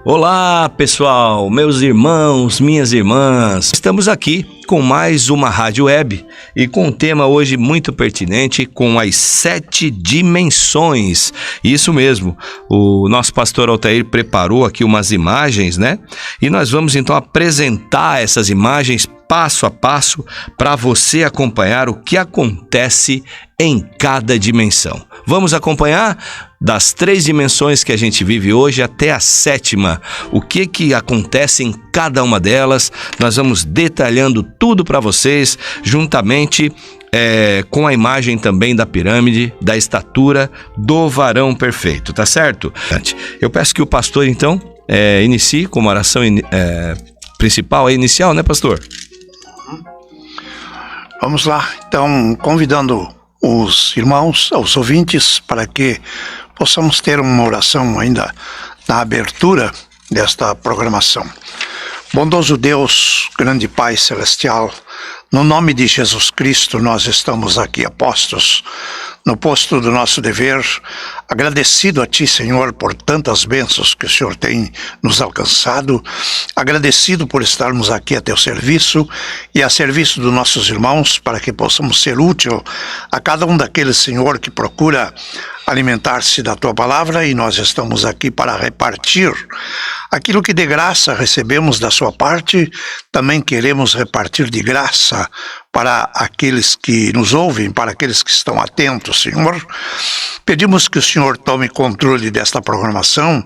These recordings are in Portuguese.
Olá pessoal, meus irmãos, minhas irmãs, estamos aqui com mais uma rádio web e com um tema hoje muito pertinente, com as 7 dimensões. Isso mesmo, o nosso pastor Altair preparou aqui umas imagens, né? E nós vamos então apresentar essas imagens passo a passo para você acompanhar o que acontece em cada dimensão. Vamos acompanhar das 3 dimensões que a gente vive hoje até a 7ª. O que acontece em cada uma delas? Nós vamos detalhando tudo para vocês, juntamente com a imagem também da pirâmide, da estatura do varão perfeito, tá certo? Eu peço que o pastor então inicie com uma oração principal, inicial, né, pastor? Vamos lá, então, convidando os irmãos, os ouvintes, para que possamos ter uma oração ainda na abertura desta programação. Bondoso Deus, grande Pai Celestial, no nome de Jesus Cristo nós estamos aqui apostos no posto do nosso dever, agradecido a Ti, Senhor, por tantas bênçãos que o Senhor tem nos alcançado, agradecido por estarmos aqui a Teu serviço e a serviço dos nossos irmãos, para que possamos ser útil a cada um daqueles, Senhor, que procura alimentar-se da Tua palavra, e nós estamos aqui para repartir aquilo que de graça recebemos da Sua parte. Também queremos repartir de graça para aqueles que nos ouvem, para aqueles que estão atentos, Senhor. Pedimos que o Senhor tome controle desta programação,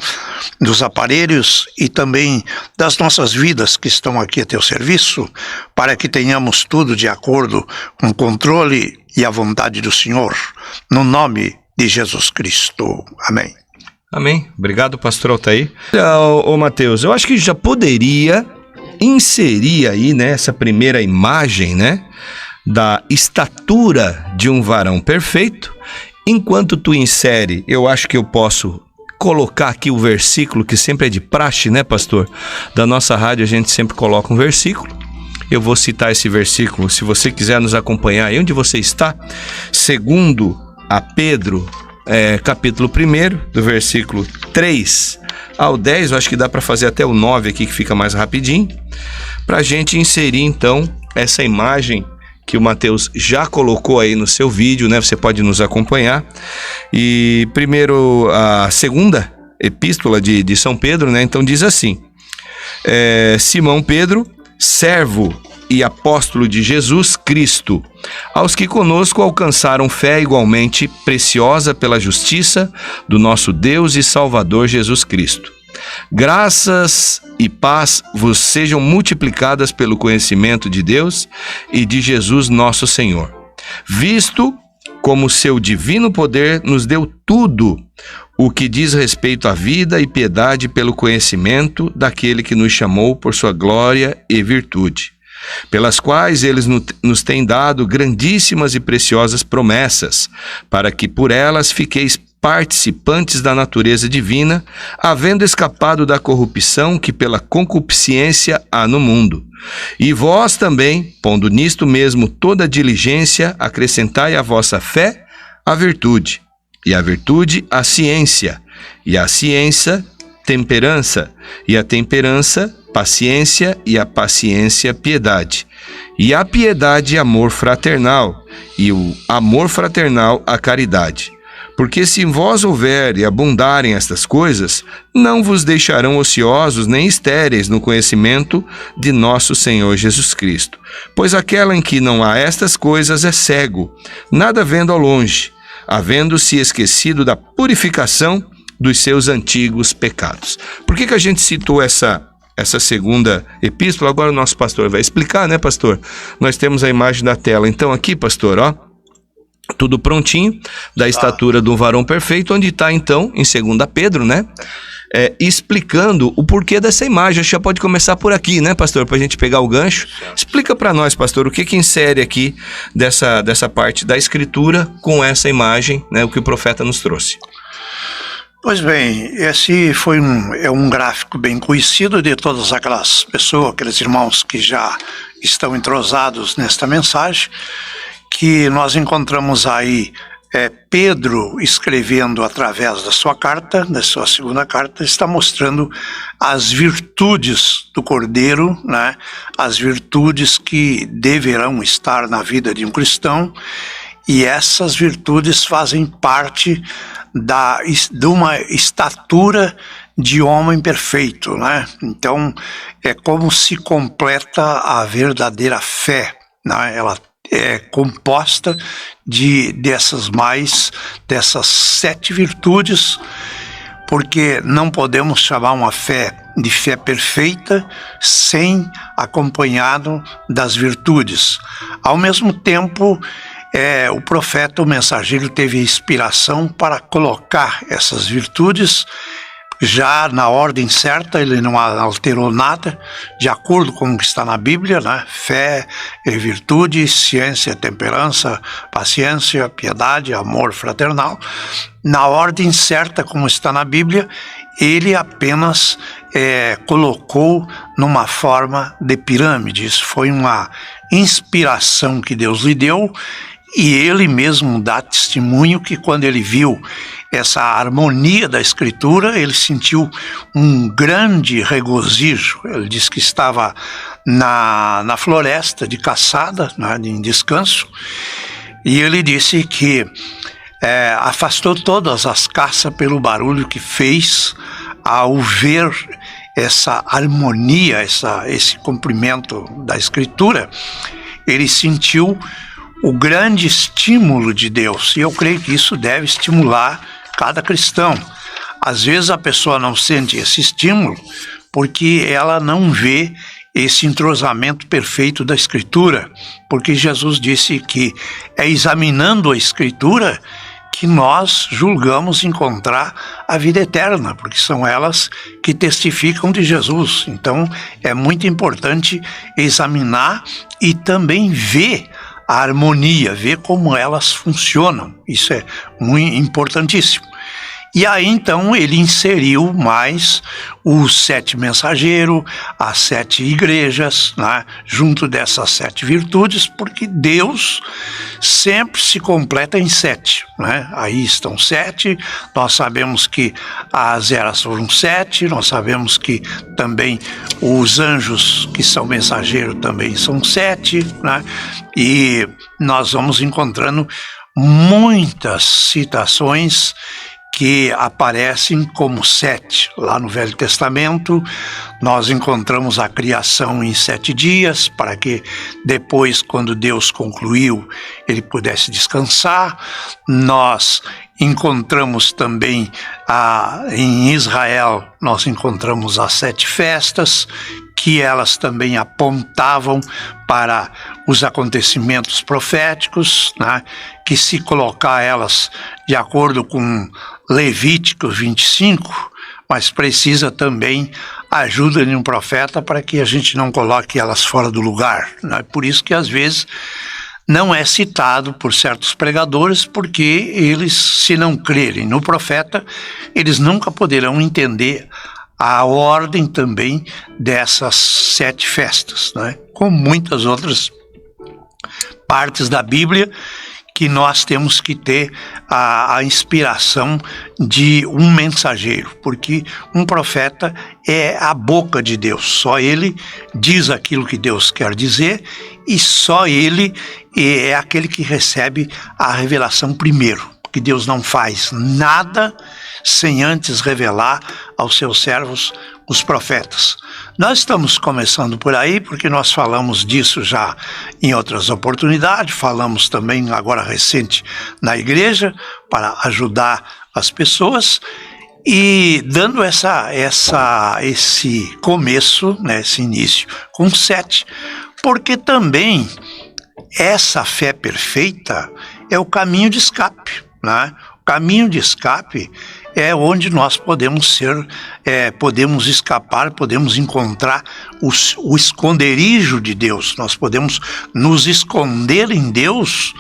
dos aparelhos e também das nossas vidas que estão aqui a Teu serviço, para que tenhamos tudo de acordo com o controle e a vontade do Senhor, no nome de Jesus Cristo. Amém. Amém. Obrigado, pastor Altair. Ô Mateus, eu acho que já poderia inserir aí, né, essa primeira imagem, né, da estatura de um varão perfeito. Enquanto tu insere, eu acho que eu posso colocar aqui o versículo que sempre é de praxe, né, pastor? Da nossa rádio a gente sempre coloca um versículo. Eu vou citar esse versículo, se você quiser nos acompanhar aí onde você está, segundo a Pedro, capítulo 1, do versículo 3 ao 10, eu acho que dá para fazer até o 9 aqui, que fica mais rapidinho, para a gente inserir então essa imagem que o Mateus já colocou aí no seu vídeo, né? Você pode nos acompanhar. E primeiro, a segunda epístola de São Pedro, né? Então diz assim: Simão Pedro, servo e apóstolo de Jesus Cristo, aos que conosco alcançaram fé igualmente preciosa pela justiça do nosso Deus e Salvador Jesus Cristo. Graças e paz vos sejam multiplicadas pelo conhecimento de Deus e de Jesus nosso Senhor, visto como seu divino poder nos deu tudo o que diz respeito à vida e piedade pelo conhecimento daquele que nos chamou por sua glória e virtude, pelas quais eles nos têm dado grandíssimas e preciosas promessas, para que por elas fiqueis participantes da natureza divina, havendo escapado da corrupção que pela concupiscência há no mundo. E vós também, pondo nisto mesmo toda a diligência, acrescentai à vossa fé a virtude, e a virtude a ciência, e a ciência temperança, e a temperança paciência, e a paciência piedade, e a piedade amor fraternal, e o amor fraternal a caridade. Porque se em vós houver e abundarem estas coisas, não vos deixarão ociosos nem estéreis no conhecimento de nosso Senhor Jesus Cristo. Pois aquela em que não há estas coisas é cego, nada vendo ao longe, havendo-se esquecido da purificação dos seus antigos pecados. Por que a gente citou essa segunda epístola? Agora o nosso pastor vai explicar, né, pastor? Nós temos a imagem da tela. Então aqui, pastor, ó, tudo prontinho, da estatura do varão perfeito, onde está então, em 2 Pedro, né? Explicando o porquê dessa imagem. Acho que já pode começar por aqui, né, pastor? Para a gente pegar o gancho. Explica para nós, pastor, o que insere aqui dessa parte da escritura com essa imagem, né? O que o profeta nos trouxe. Pois bem, esse é um gráfico bem conhecido de todas aquelas pessoas, aqueles irmãos que já estão entrosados nesta mensagem, que nós encontramos aí Pedro, escrevendo através da sua carta, da sua segunda carta, está mostrando as virtudes do Cordeiro, né? As virtudes que deverão estar na vida de um cristão, e essas virtudes fazem parte de uma estatura de homem perfeito, né? Então, é como se completa a verdadeira fé, né? Ela é composta dessas 7 virtudes, porque não podemos chamar uma fé de fé perfeita sem acompanhado das virtudes. Ao mesmo tempo, o profeta, o mensageiro, teve inspiração para colocar essas virtudes já na ordem certa. Ele não alterou nada, de acordo com o que está na Bíblia, né? Fé e virtude, ciência, temperança, paciência, piedade, amor fraternal. Na ordem certa, como está na Bíblia, ele apenas colocou numa forma de pirâmide. Isso foi uma inspiração que Deus lhe deu, e ele mesmo dá testemunho que quando ele viu essa harmonia da Escritura, ele sentiu um grande regozijo. Ele disse que estava na floresta de caçada, né, em descanso, e ele disse que afastou todas as caças pelo barulho que fez ao ver essa harmonia, esse cumprimento da Escritura. Ele sentiu o grande estímulo de Deus, e eu creio que isso deve estimular cada cristão. Às vezes a pessoa não sente esse estímulo porque ela não vê esse entrosamento perfeito da Escritura, porque Jesus disse que é examinando a Escritura que nós julgamos encontrar a vida eterna, porque são elas que testificam de Jesus. Então é muito importante examinar e também ver a harmonia, ver como elas funcionam. Isso é muito importantíssimo. E aí, então, ele inseriu mais os 7 mensageiros, as 7 igrejas, né, junto dessas 7 virtudes, porque Deus sempre se completa em 7. Né? Aí estão 7, nós sabemos que as eras foram 7, nós sabemos que também os anjos que são mensageiros também são 7, né? E nós vamos encontrando muitas citações que aparecem como 7. Lá no Velho Testamento, nós encontramos a criação em 7 dias, para que depois, quando Deus concluiu, ele pudesse descansar. Nós encontramos também, em Israel, nós encontramos as 7 festas, que elas também apontavam para os acontecimentos proféticos, né? Que se colocar elas de acordo com Levítico 25, mas precisa também a ajuda de um profeta para que a gente não coloque elas fora do lugar, né? Por isso que às vezes não é citado por certos pregadores, porque eles, se não crerem no profeta, eles nunca poderão entender a ordem também dessas 7 festas, né? Com muitas outras partes da Bíblia que nós temos que ter a inspiração de um mensageiro, porque um profeta é a boca de Deus, só ele diz aquilo que Deus quer dizer, e só ele é aquele que recebe a revelação primeiro, porque Deus não faz nada sem antes revelar aos seus servos, os profetas. Nós estamos começando por aí, porque nós falamos disso já em outras oportunidades, falamos também agora recente na igreja, para ajudar as pessoas, e dando esse começo, né, esse início com 7, porque também essa fé perfeita é o caminho de escape, né? O caminho de escape é onde nós podemos podemos escapar, podemos encontrar o esconderijo de Deus. Nós podemos nos esconder em Deus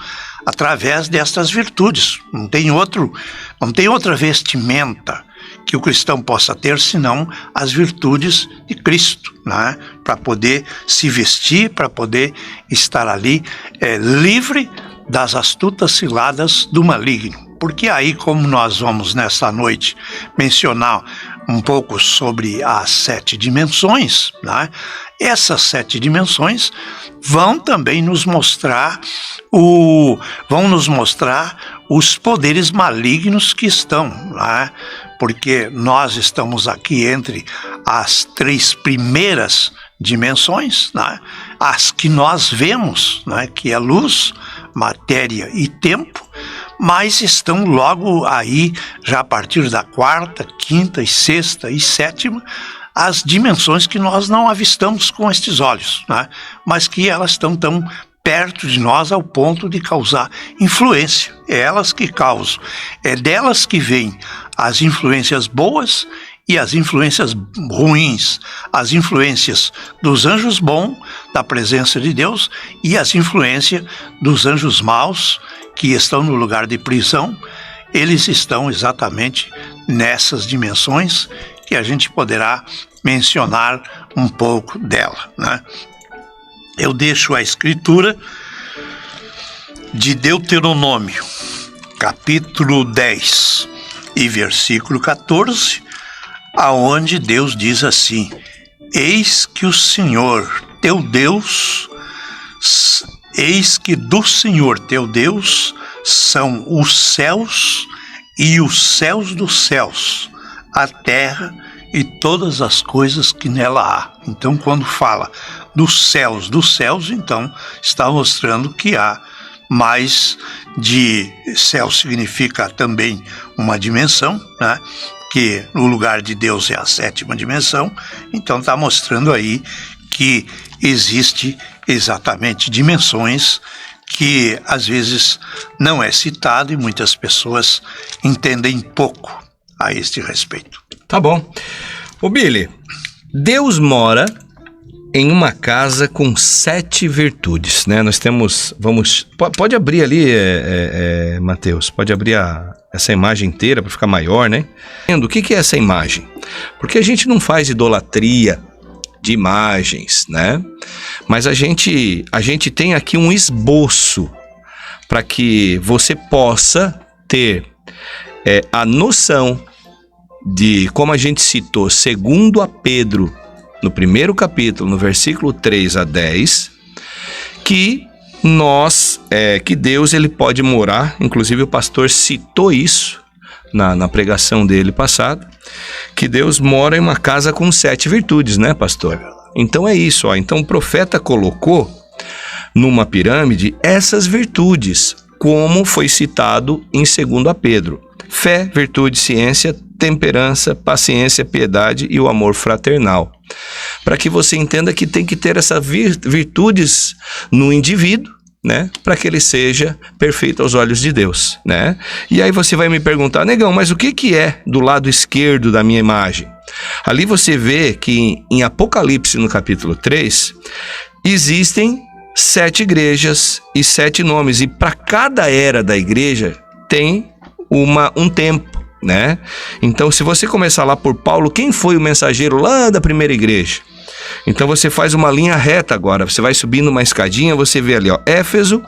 através destas virtudes. Não tem outra vestimenta que o cristão possa ter senão as virtudes de Cristo, né? Para poder se vestir, para poder estar ali livre das astutas ciladas do maligno. Porque aí, como nós vamos nesta noite mencionar um pouco sobre as 7 dimensões, né? Essas 7 dimensões vão também nos mostrar os poderes malignos que estão, né? Porque nós estamos aqui entre as 3 primeiras dimensões, né? As que nós vemos, né? Que é luz, matéria e tempo, mas estão logo aí, já a partir da 4ª, 5ª e 6ª e 7ª, as dimensões que nós não avistamos com estes olhos, né? Mas que elas estão tão perto de nós ao ponto de causar influência. É elas que causam, é delas que vêm as influências boas e as influências ruins, as influências dos anjos bons, da presença de Deus, e as influências dos anjos maus, que estão no lugar de prisão. Eles estão exatamente nessas dimensões que a gente poderá mencionar um pouco dela, né? Eu deixo a escritura de Deuteronômio, capítulo 10 e versículo 14, aonde Deus diz assim: eis que do Senhor teu Deus são os céus e os céus dos céus, a terra e todas as coisas que nela há. Então, quando fala dos céus, então está mostrando que há mais de céu, significa também uma dimensão, né? Que no lugar de Deus é a 7ª dimensão. Então está mostrando aí que existe exatamente dimensões que às vezes não é citado e muitas pessoas entendem pouco a este respeito. Tá bom. Ô Billy, Deus mora em uma casa com 7 virtudes, né? Nós temos, pode abrir ali, Mateus, pode abrir essa imagem inteira para ficar maior, né? O que é essa imagem? Porque a gente não faz idolatria de imagens, né? Mas a gente tem aqui um esboço para que você possa ter a noção de, como a gente citou, segundo a Pedro, no primeiro capítulo, no versículo 3 a 10, que Deus ele pode morar, inclusive o pastor citou isso na pregação dele passada, que Deus mora em uma casa com 7 virtudes, né, pastor? Então é isso, ó. Então o profeta colocou numa pirâmide essas virtudes, como foi citado em 2 Pedro: fé, virtude, ciência, temperança, paciência, piedade e o amor fraternal. Para que você entenda que tem que ter essas virtudes no indivíduo, né? Para que ele seja perfeito aos olhos de Deus, né? E aí você vai me perguntar: negão, mas o que é do lado esquerdo da minha imagem? Ali você vê que em Apocalipse, no capítulo 3, existem 7 igrejas e 7 nomes. E para cada era da igreja tem um tempo, né? Então, se você começar lá por Paulo, quem foi o mensageiro lá da primeira igreja? Então você faz uma linha reta agora, você vai subindo uma escadinha, você vê ali, ó, Éfeso,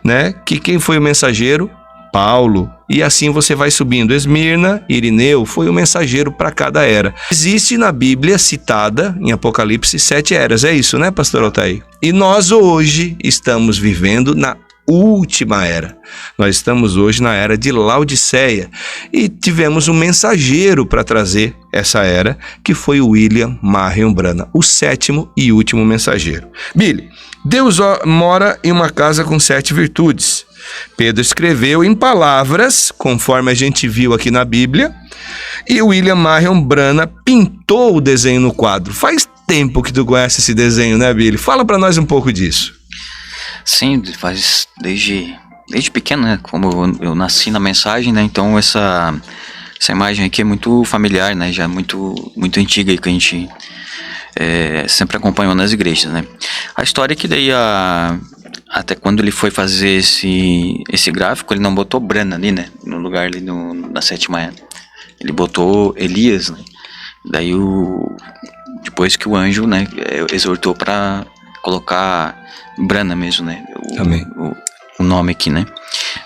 né? Que quem foi o mensageiro? Paulo. E assim você vai subindo. Esmirna, Irineu, foi o mensageiro para cada era. Existe na Bíblia citada em Apocalipse 7 eras, é isso, né, pastor Altair? E nós hoje estamos vivendo na última era. Nós estamos hoje na era de Laodiceia e tivemos um mensageiro para trazer essa era, que foi o William Marion Branham, o 7º e último mensageiro. Billy, Deus mora em uma casa com 7 virtudes. Pedro escreveu em palavras, conforme a gente viu aqui na Bíblia, e William Marion Branham pintou o desenho no quadro. Faz tempo que tu conhece esse desenho, né, Billy? Fala para nós um pouco disso. Sim, faz desde pequeno, né? Como eu nasci na mensagem, né? Então essa imagem aqui é muito familiar, né? Já muito antiga e que a gente sempre acompanhou nas igrejas, né? A história é que daí até quando ele foi fazer esse gráfico, ele não botou Branham ali, né? No lugar ali na 7ª era. Ele botou Elias, né? Daí depois que o anjo, né, exortou para colocar Branham mesmo, né? Amém. o nome aqui, né?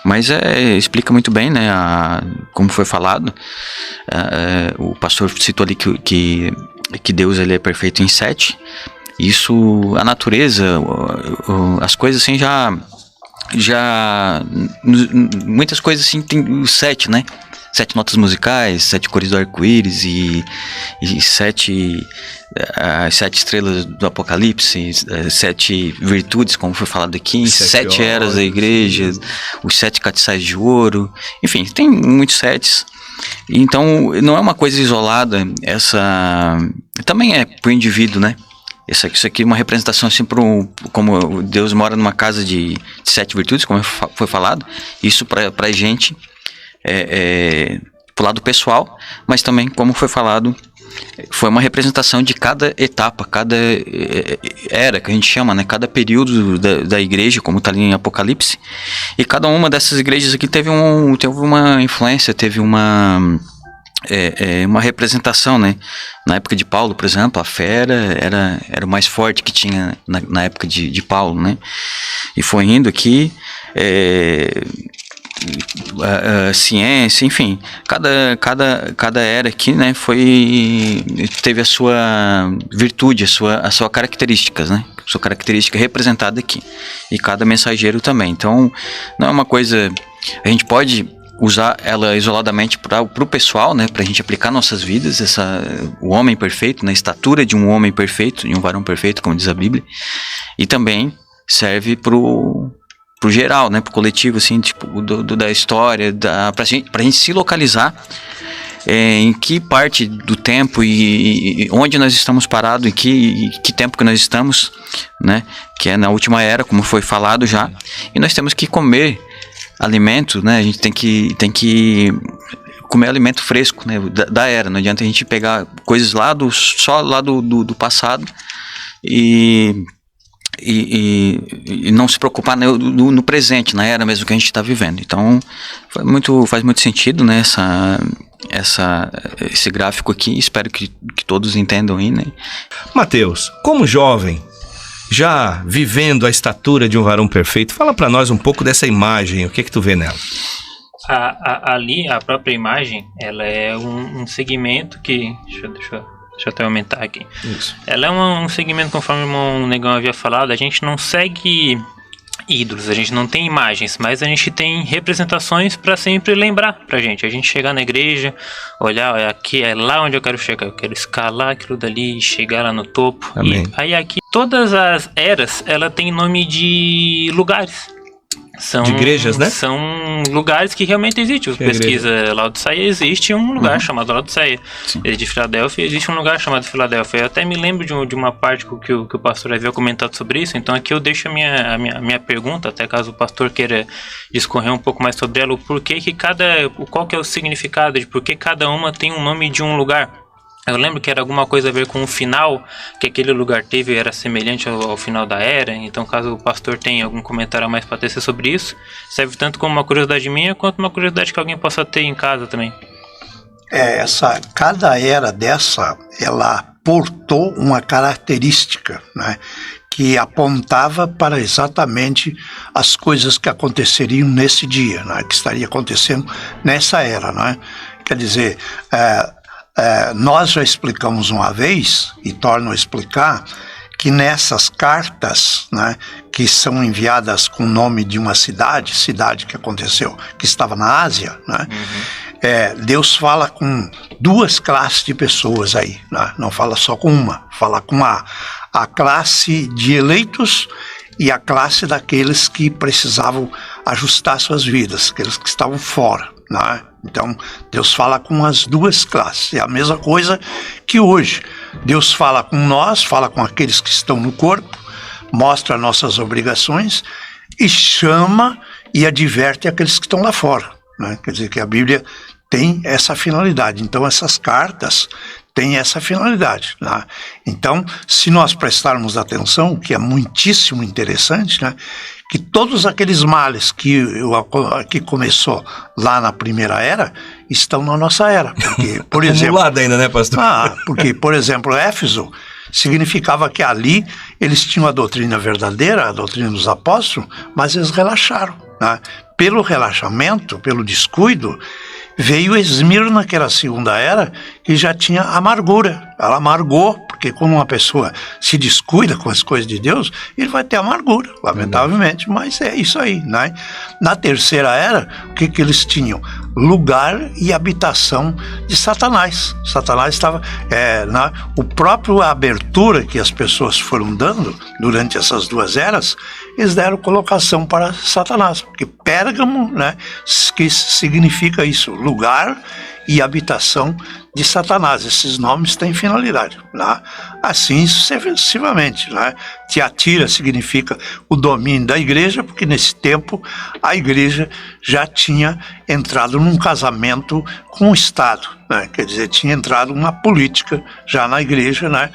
Mas explica muito bem, né? Como foi falado, o pastor citou ali que Deus ele é perfeito em 7. Isso, a natureza, as coisas assim muitas coisas assim tem o 7, né? 7 notas musicais, 7 cores do arco-íris e 7 estrelas do Apocalipse, 7 virtudes, como foi falado aqui, 7 eras da igreja, os 7 castiçais de ouro, enfim, tem muitos 7. Então, não é uma coisa isolada, também é pro indivíduo, né? Isso aqui é uma representação assim como Deus mora numa casa de 7 virtudes, como foi falado, isso pra gente pro lado pessoal, mas também, como foi falado, foi uma representação de cada etapa, cada era que a gente chama, né? Cada período da igreja, como está ali em Apocalipse, e cada uma dessas igrejas aqui teve uma influência, teve uma representação, né? Na época de Paulo, por exemplo, a fé era o mais forte que tinha na época de Paulo, né? E foi indo aqui, ciência, enfim, cada era aqui, né, teve a sua virtude, a sua características, né? Sua característica representada aqui. E cada mensageiro também. Então, não é uma coisa, a gente pode usar ela isoladamente para o pessoal, né, para a gente aplicar nossas vidas, o homem perfeito, na estatura de um homem perfeito, de um varão perfeito, como diz a Bíblia, e também serve pro geral, né, pro coletivo, assim, tipo, da história, pra gente se localizar em que parte do tempo e onde nós estamos parados, em que tempo que nós estamos, né, que é na última era, como foi falado já, e nós temos que comer alimento, né, a gente tem que comer alimento fresco, né, da era, não adianta a gente pegar coisas só lá do passado e não se preocupar no presente, na era mesmo que a gente está vivendo. Então faz muito sentido, né, esse gráfico aqui. Espero que todos entendam aí, né? Mateus, como jovem, já vivendo a estatura de um varão perfeito, fala para nós um pouco dessa imagem, o que tu vê nela? Ali, a própria imagem, ela é um segmento que... Deixa eu até aumentar aqui. Isso. Ela é um segmento, conforme o irmão Negão havia falado, a gente não segue ídolos, a gente não tem imagens, mas a gente tem representações para sempre lembrar pra gente. A gente chegar na igreja, olhar, aqui é lá onde eu quero chegar, eu quero escalar aquilo dali, chegar lá no topo. Amém. E aí aqui, todas as eras, ela tem nome de lugares. De igrejas, né? São lugares que realmente existem. Você pesquisa Laodiceia, existe um lugar chamado Laodiceia. De Filadélfia, existe um lugar chamado Filadélfia. Eu até me lembro de uma parte que o pastor havia comentado sobre isso. Então aqui eu deixo a minha pergunta, até caso o pastor queira discorrer um pouco mais sobre ela. Qual que é o significado de por que cada uma tem um nome de um lugar. Eu lembro que era alguma coisa a ver com o final que aquele lugar teve, era semelhante ao final da era. Então, caso o pastor tenha algum comentário a mais para tecer sobre isso, serve tanto como uma curiosidade minha, quanto uma curiosidade que alguém possa ter em casa também. Cada era dessa, ela portou uma característica, né, que apontava para exatamente as coisas que aconteceriam nesse dia, né, que estaria acontecendo nessa era, né? Quer dizer, nós já explicamos uma vez, e torno a explicar, que nessas cartas, né, que são enviadas com o nome de uma cidade que aconteceu, que estava na Ásia, né, Deus fala com duas classes de pessoas aí, né, não fala só com uma, fala com a classe de eleitos e a classe daqueles que precisavam ajustar suas vidas, aqueles que estavam fora, né? Então, Deus fala com as duas classes. É a mesma coisa que hoje. Deus fala com nós, fala com aqueles que estão no corpo, mostra nossas obrigações e chama e adverte aqueles que estão lá fora, né? Quer dizer que a Bíblia tem essa finalidade. Então, essas cartas têm essa finalidade, né? Então, se nós prestarmos atenção, o que é muitíssimo interessante, né, que todos aqueles males que começou lá na primeira era estão na nossa era. Porque, por exemplo, acumulado ainda, né, pastor? Porque, por exemplo, Éfeso significava que ali eles tinham a doutrina verdadeira, a doutrina dos apóstolos, mas eles relaxaram. né? Pelo relaxamento, pelo descuido, veio Esmirna, que era a segunda era, que já tinha amargura. Ela amargou, porque quando uma pessoa se descuida com as coisas de Deus, ele vai ter amargura, lamentavelmente, mas é isso aí, né? Na terceira era, o que eles tinham? Lugar e habitação de Satanás. Satanás estava... o próprio abertura que as pessoas foram dando durante essas duas eras, eles deram colocação para Satanás, porque Pérgamo, né, que significa isso, lugar e habitação de Satanás. Esses nomes têm finalidade, né? Assim sucessivamente, né? Tiatira significa o domínio da igreja, porque nesse tempo a igreja já tinha entrado num casamento com o Estado, né? Quer dizer, tinha entrado uma política já na igreja, né?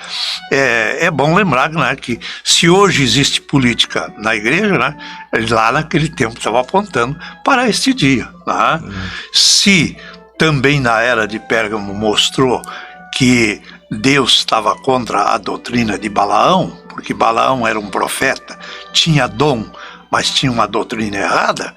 É bom lembrar, né, que se hoje existe política na igreja, né, lá naquele tempo estava apontando para este dia, né? Se também na era de Pérgamo mostrou que Deus estava contra a doutrina de Balaão, porque Balaão era um profeta, tinha dom, mas tinha uma doutrina errada,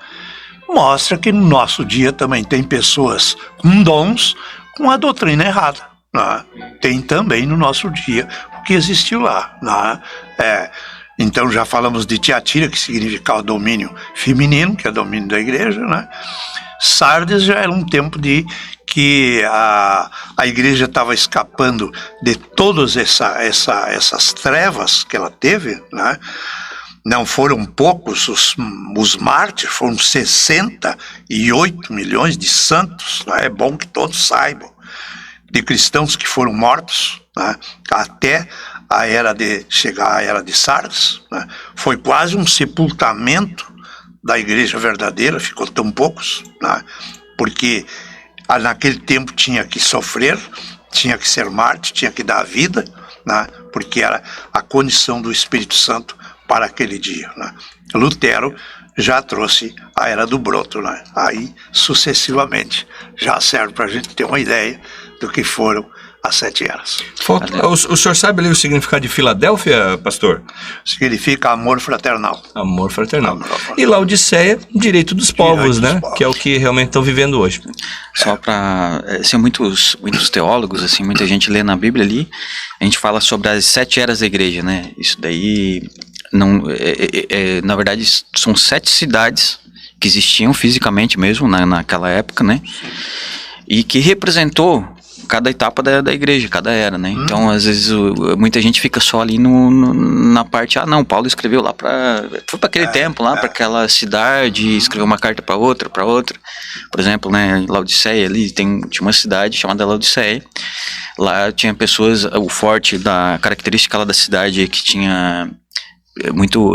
mostra que no nosso dia também tem pessoas com dons com a doutrina errada, né? Tem também no nosso dia o que existiu lá, né? Então já falamos de Tiatira, que significava domínio feminino, que é domínio da igreja, né? Sardes já era um tempo de que a igreja estava escapando de todas essas trevas que ela teve, né? Não foram poucos os mártires, foram 68 milhões de santos, né? É bom que todos saibam, de cristãos que foram mortos, né? Até chegar à era de Sardes, né? Foi quase um sepultamento da igreja verdadeira, ficou tão poucos, né? Porque naquele tempo tinha que sofrer, tinha que ser mártir, tinha que dar a vida, né? Porque era a condição do Espírito Santo para aquele dia, né? Lutero já trouxe a era do broto, né? Aí, sucessivamente, já serve para a gente ter uma ideia do que foram as 7 eras. O senhor sabe ali o significado de Filadélfia, pastor? Significa amor fraternal. Amor fraternal. E Laodiceia, direito dos povos, né? Que é o que realmente estão vivendo hoje. Só para... Assim, muitos teólogos, assim, muita gente lê na Bíblia ali, a gente fala sobre as 7 eras da igreja, né? Isso daí, não, na verdade, são 7 cidades que existiam fisicamente mesmo naquela época, né? E que representou cada etapa da igreja, cada era, né? Então, às vezes, muita gente fica só ali na parte, não, Paulo escreveu lá foi para aquele tempo, lá para aquela cidade, escreveu uma carta para outra. Por exemplo, né, em Laodiceia, ali tinha uma cidade chamada Laodiceia. Lá tinha pessoas, o forte da característica lá da cidade que tinha muito,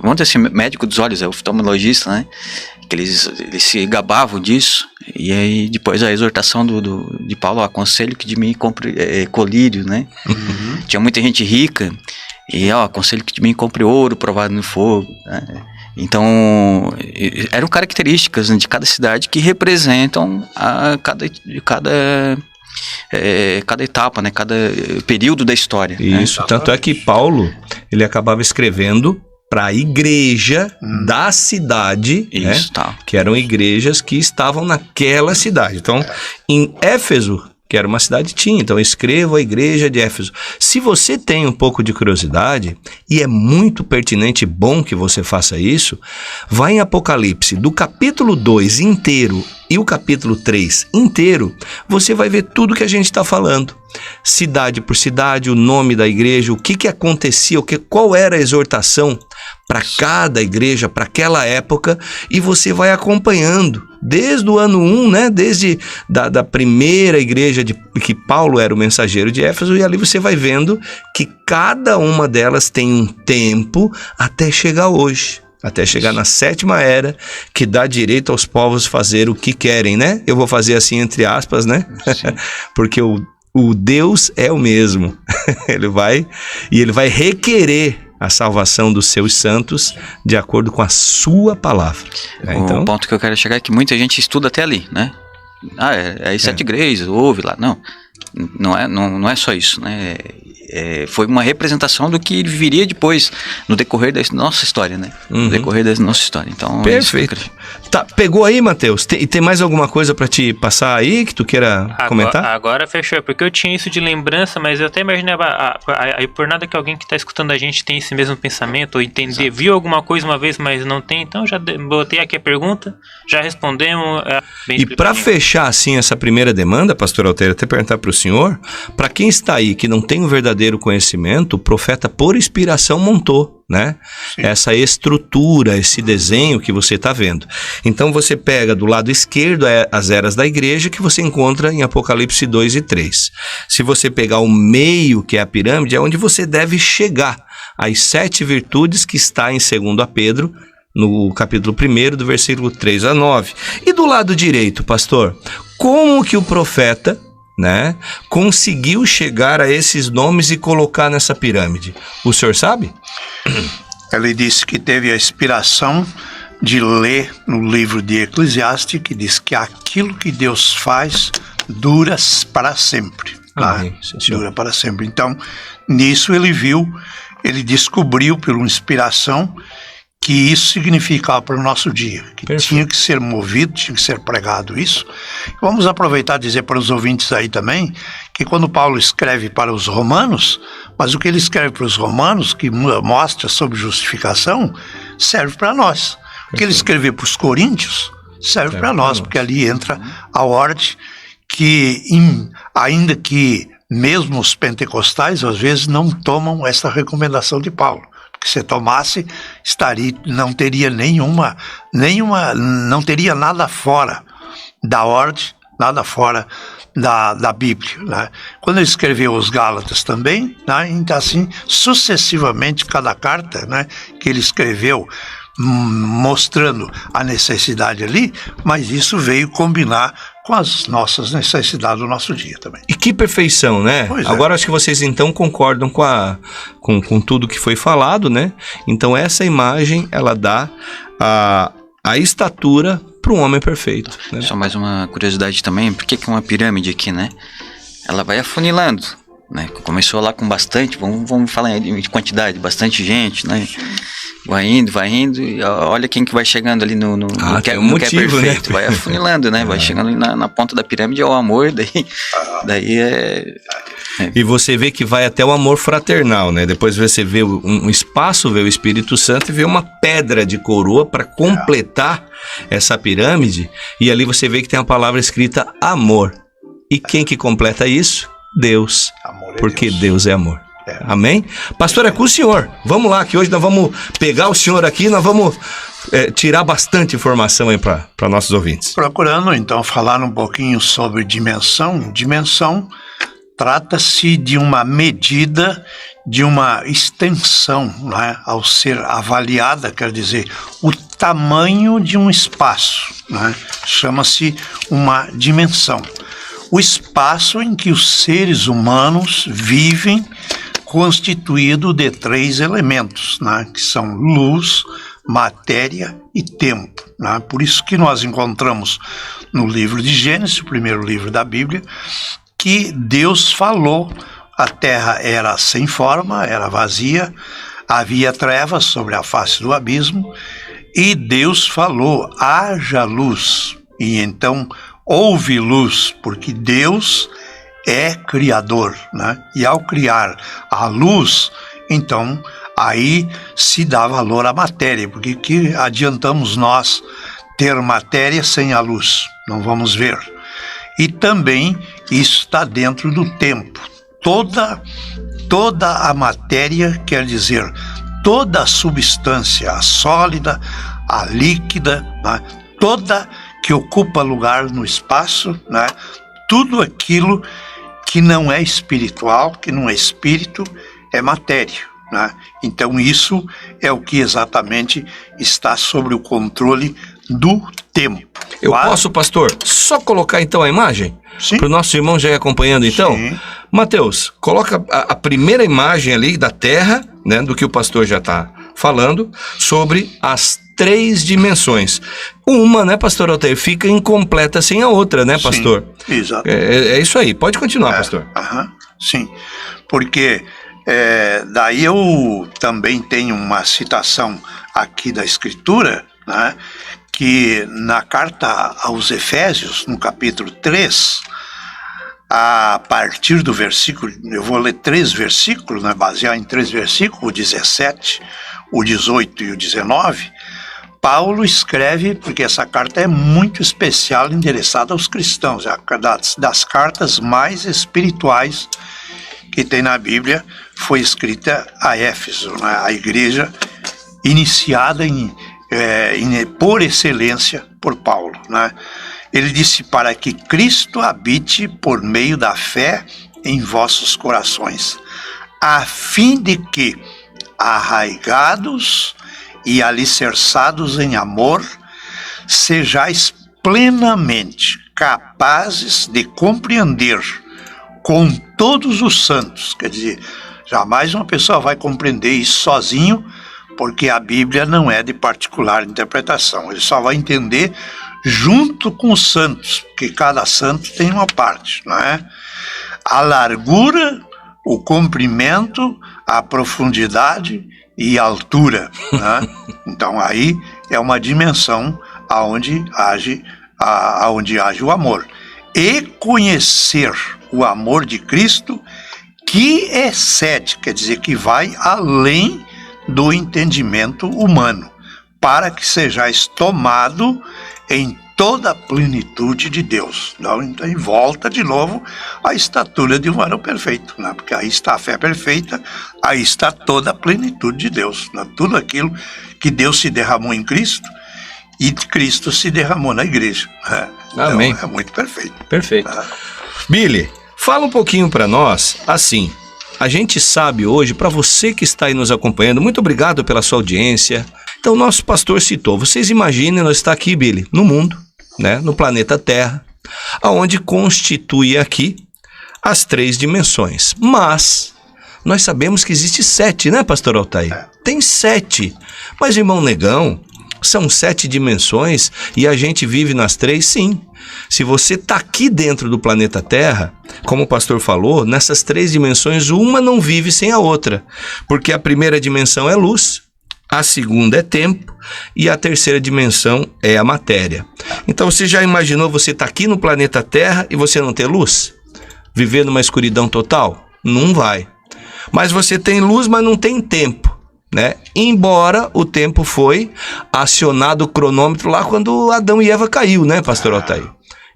vamos dizer assim, médico dos olhos, oftalmologista, né? Que eles se gabavam disso. E aí depois a exortação de Paulo, aconselho que de mim compre colírio, né? Tinha muita gente rica e aconselho que de mim compre ouro provado no fogo, né? Então eram características, né, de cada cidade que representam cada etapa, né? Cada período da história. Isso, né? Tanto é que Paulo, ele acabava escrevendo para a igreja da cidade, isso, né? Que eram igrejas que estavam naquela cidade. Então, em Éfeso, que era uma cidade, tinha. Então, escreva a igreja de Éfeso. Se você tem um pouco de curiosidade, e é muito pertinente e bom que você faça isso, vai em Apocalipse, do capítulo 2 inteiro e o capítulo 3 inteiro, você vai ver tudo que a gente está falando. Cidade por cidade, o nome da igreja, o que acontecia, qual era a exortação para cada igreja, para aquela época, e você vai acompanhando desde o ano 1, né? Desde da primeira igreja que Paulo era o mensageiro de Éfeso, e ali você vai vendo que cada uma delas tem um tempo até chegar hoje. Até chegar na 7ª era, que dá direito aos povos fazer o que querem, né? Eu vou fazer assim entre aspas, né? Porque o Deus é o mesmo. Ele vai requerer a salvação dos seus santos de acordo com a sua palavra. O ponto que eu quero chegar é que muita gente estuda até ali, né? As 7 igrejas, ouve lá. Não. não é só isso, né? Foi uma representação do que viria depois, no decorrer da nossa história, né? No decorrer da nossa história. Então, perfeito. Tá, pegou aí, Matheus? E tem mais alguma coisa para te passar aí que tu queira comentar? Agora fechou, porque eu tinha isso de lembrança, mas eu até imaginava, aí por nada que alguém que tá escutando a gente tem esse mesmo pensamento, ou entender, viu alguma coisa uma vez, mas não tem, então já botei aqui a pergunta, já respondemos. E para fechar assim essa primeira demanda, pastor Altério, até perguntar para o senhor, para quem está aí que não tem o verdadeiro conhecimento, o profeta por inspiração montou, né? Sim. Essa estrutura, esse desenho que você está vendo. Então você pega do lado esquerdo as eras da igreja que você encontra em Apocalipse 2 e 3. Se você pegar o meio, que é a pirâmide, é onde você deve chegar às 7 virtudes que está em 2 Pedro, no capítulo 1, do versículo 3 a 9. E do lado direito, pastor, como que o profeta, né, conseguiu chegar a esses nomes e colocar nessa pirâmide? O senhor sabe? Ele disse que teve a inspiração de ler no livro de Eclesiastes, que diz que aquilo que Deus faz dura para sempre. Dura para sempre. Então, nisso ele descobriu por inspiração que isso significava para o nosso dia, que perfeito, tinha que ser movido, tinha que ser pregado isso. Vamos aproveitar e dizer para os ouvintes aí também, que quando Paulo escreve para os romanos, mas o que ele escreve para os romanos, que mostra sobre justificação, serve para nós. O que ele escreveu para os coríntios, serve para nós, porque ali entra a ordem que, ainda que mesmo os pentecostais, às vezes não tomam essa recomendação de Paulo. Que se tomasse, não teria não teria nada fora da ordem, nada fora da Bíblia, né? Quando ele escreveu os Gálatas também, né? Então assim, sucessivamente, cada carta, né, que ele escreveu, mostrando a necessidade ali, mas isso veio combinar com as nossas necessidades do nosso dia também. E que perfeição, né? Pois agora acho que vocês então concordam com tudo que foi falado, né? Então essa imagem, ela dá a estatura para um homem perfeito, né? Só mais uma curiosidade também, por que uma pirâmide aqui, né? Ela vai afunilando, né? Começou lá com bastante, vamos falar de quantidade, bastante gente, né? Vai indo, e olha quem que vai chegando ali no que é perfeito, né? Vai afunilando, né? Vai chegando ali na ponta da pirâmide, é o amor, daí E você vê que vai até o amor fraternal, né? Depois você vê um espaço, vê o Espírito Santo e vê uma pedra de coroa para completar essa pirâmide, e ali você vê que tem a palavra escrita amor. E quem que completa isso? Deus, porque Deus é amor. Amém? Pastor, é com o senhor. Vamos lá, que hoje nós vamos pegar o senhor aqui, nós vamos tirar bastante informação aí para nossos ouvintes. Procurando, então, falar um pouquinho sobre dimensão. Dimensão trata-se de uma medida, de uma extensão, né, ao ser avaliada, quer dizer, o tamanho de um espaço, né, chama-se uma dimensão. O espaço em que os seres humanos vivem, constituído de 3 elementos, né, que são luz, matéria e tempo, né? Por isso que nós encontramos no livro de Gênesis, o primeiro livro da Bíblia, que Deus falou, a terra era sem forma, era vazia, havia trevas sobre a face do abismo, e Deus falou, haja luz, e então houve luz, porque Deus é criador, né? E ao criar a luz, então aí se dá valor à matéria, porque que adiantamos nós ter matéria sem a luz? Não vamos ver. E também isso está dentro do tempo. Toda a matéria, quer dizer, toda a substância, a sólida, a líquida, né? Toda que ocupa lugar no espaço, né? Tudo aquilo que não é espiritual, que não é espírito, é matéria, né? Então isso é o que exatamente está sob o controle do tempo. Eu posso, pastor, só colocar então a imagem? Sim. Para o nosso irmão já ir acompanhando então? Sim. Mateus, coloca a primeira imagem ali da Terra, né, do que o pastor já está falando, sobre as 3 dimensões. Uma, né, pastor Altair, fica incompleta sem a outra, né, pastor? Sim, exato. É isso aí. Pode continuar, pastor. Sim, porque daí eu também tenho uma citação aqui da Escritura, né, que na carta aos Efésios, no capítulo 3, a partir do versículo, eu vou ler 3 versículos, né, baseado em 3 versículos, o 17, o 18 e o 19, Paulo escreve, porque essa carta é muito especial, endereçada aos cristãos, é das cartas mais espirituais que tem na Bíblia, foi escrita a Éfeso, né, a igreja iniciada por excelência por Paulo, né? Ele disse: para que Cristo habite por meio da fé em vossos corações, a fim de que, arraigados e alicerçados em amor, sejais plenamente capazes de compreender com todos os santos. Quer dizer, jamais uma pessoa vai compreender isso sozinho, porque a Bíblia não é de particular interpretação. Ele só vai entender junto com os santos, porque cada santo tem uma parte, não é? A largura, o comprimento, a profundidade e a altura, né? Então aí é uma dimensão aonde age o amor. E conhecer o amor de Cristo, que excede, quer dizer, que vai além do entendimento humano, para que sejais tomado em toda a plenitude de Deus. Então, em volta de novo a estatura de um varão perfeito, né? Porque aí está a fé perfeita, aí está toda a plenitude de Deus, né? Tudo aquilo que Deus se derramou em Cristo e Cristo se derramou na igreja, né? Amém. Então, é muito perfeito. Perfeito. Billy, fala um pouquinho para nós, assim, a gente sabe hoje, para você que está aí nos acompanhando, muito obrigado pela sua audiência. Então, nosso pastor citou, vocês imaginem, nós está aqui, Billy, no mundo, né, no planeta Terra, aonde constitui aqui as 3 dimensões. Mas nós sabemos que existe 7, né, pastor Altair? Tem 7. Mas, irmão Negão, são 7 dimensões e a gente vive nas 3, sim. Se você está aqui dentro do planeta Terra, como o pastor falou, nessas 3 dimensões, uma não vive sem a outra. Porque a primeira dimensão é luz, a segunda é tempo e a terceira dimensão é a matéria. Então você já imaginou você estar aqui no planeta Terra e você não ter luz? Viver numa escuridão total? Não vai. Mas você tem luz, mas não tem tempo, né? Embora o tempo foi acionado o cronômetro lá quando Adão e Eva caiu, né, pastor Altair?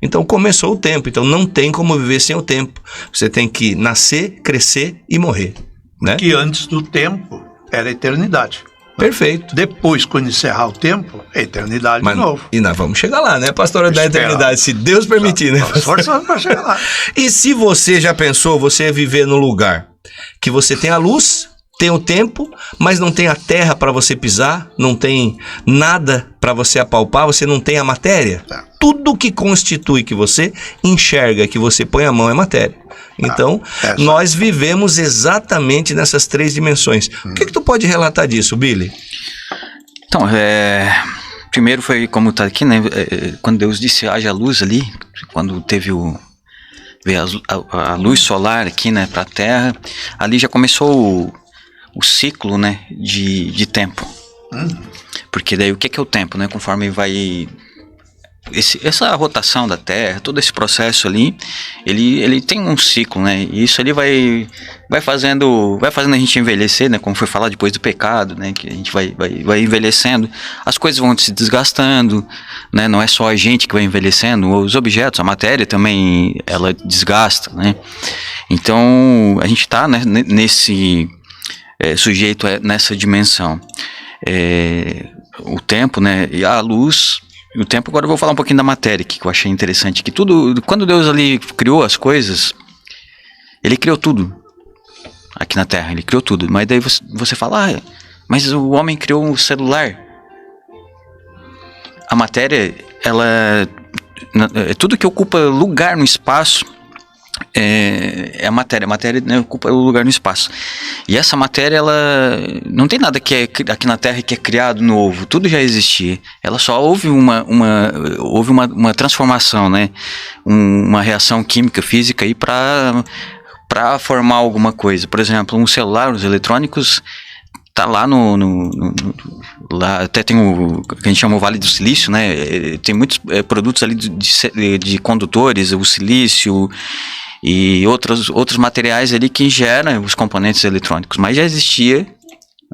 Então começou o tempo, então não tem como viver sem o tempo. Você tem que nascer, crescer e morrer, né? Que antes do tempo era a eternidade. Perfeito. Depois, quando encerrar o tempo, é eternidade de novo. E nós vamos chegar lá, né, pastora da eternidade, se Deus permitir, né? Forçando para chegar lá. E se você já pensou, você ia viver no lugar que você tem a luz, tem o tempo, mas não tem a terra para você pisar, não tem nada para você apalpar, você não tem a matéria. Tudo que constitui que você enxerga, que você põe a mão é matéria. Então, nós vivemos exatamente nessas 3 dimensões. O que tu pode relatar disso, Billy? Então, primeiro foi como está aqui, né? Quando Deus disse haja luz ali, quando veio a luz solar aqui, né, para a Terra, ali já começou o ciclo, né, de tempo. Porque daí o que é o tempo, né? Conforme vai essa rotação da Terra, todo esse processo ali, ele tem um ciclo, né? E isso ali vai fazendo a gente envelhecer, né? Como foi falar depois do pecado, né? Que a gente vai envelhecendo, as coisas vão se desgastando, né? Não é só a gente que vai envelhecendo, os objetos, a matéria também, ela desgasta, né? Então a gente está, né, nesse sujeito nessa dimensão. O tempo, né? E a luz. O tempo, agora eu vou falar um pouquinho da matéria, que eu achei interessante, que tudo, quando Deus ali criou as coisas, Ele criou tudo, aqui na Terra, Ele criou tudo, mas daí você fala, mas o homem criou um celular. A matéria, ela, tudo que ocupa lugar no espaço, é a matéria. A matéria, né, ocupa o lugar no espaço. E essa matéria, ela não tem nada que é aqui na Terra que é criado novo. Tudo já existia. Ela só houve uma transformação, né? Uma reação química, física aí para formar alguma coisa. Por exemplo, um celular, os eletrônicos, tá lá lá até tem o que a gente chama o Vale do Silício, né? Tem muitos produtos ali de condutores, o silício e outros materiais ali que geram os componentes eletrônicos, mas já existia,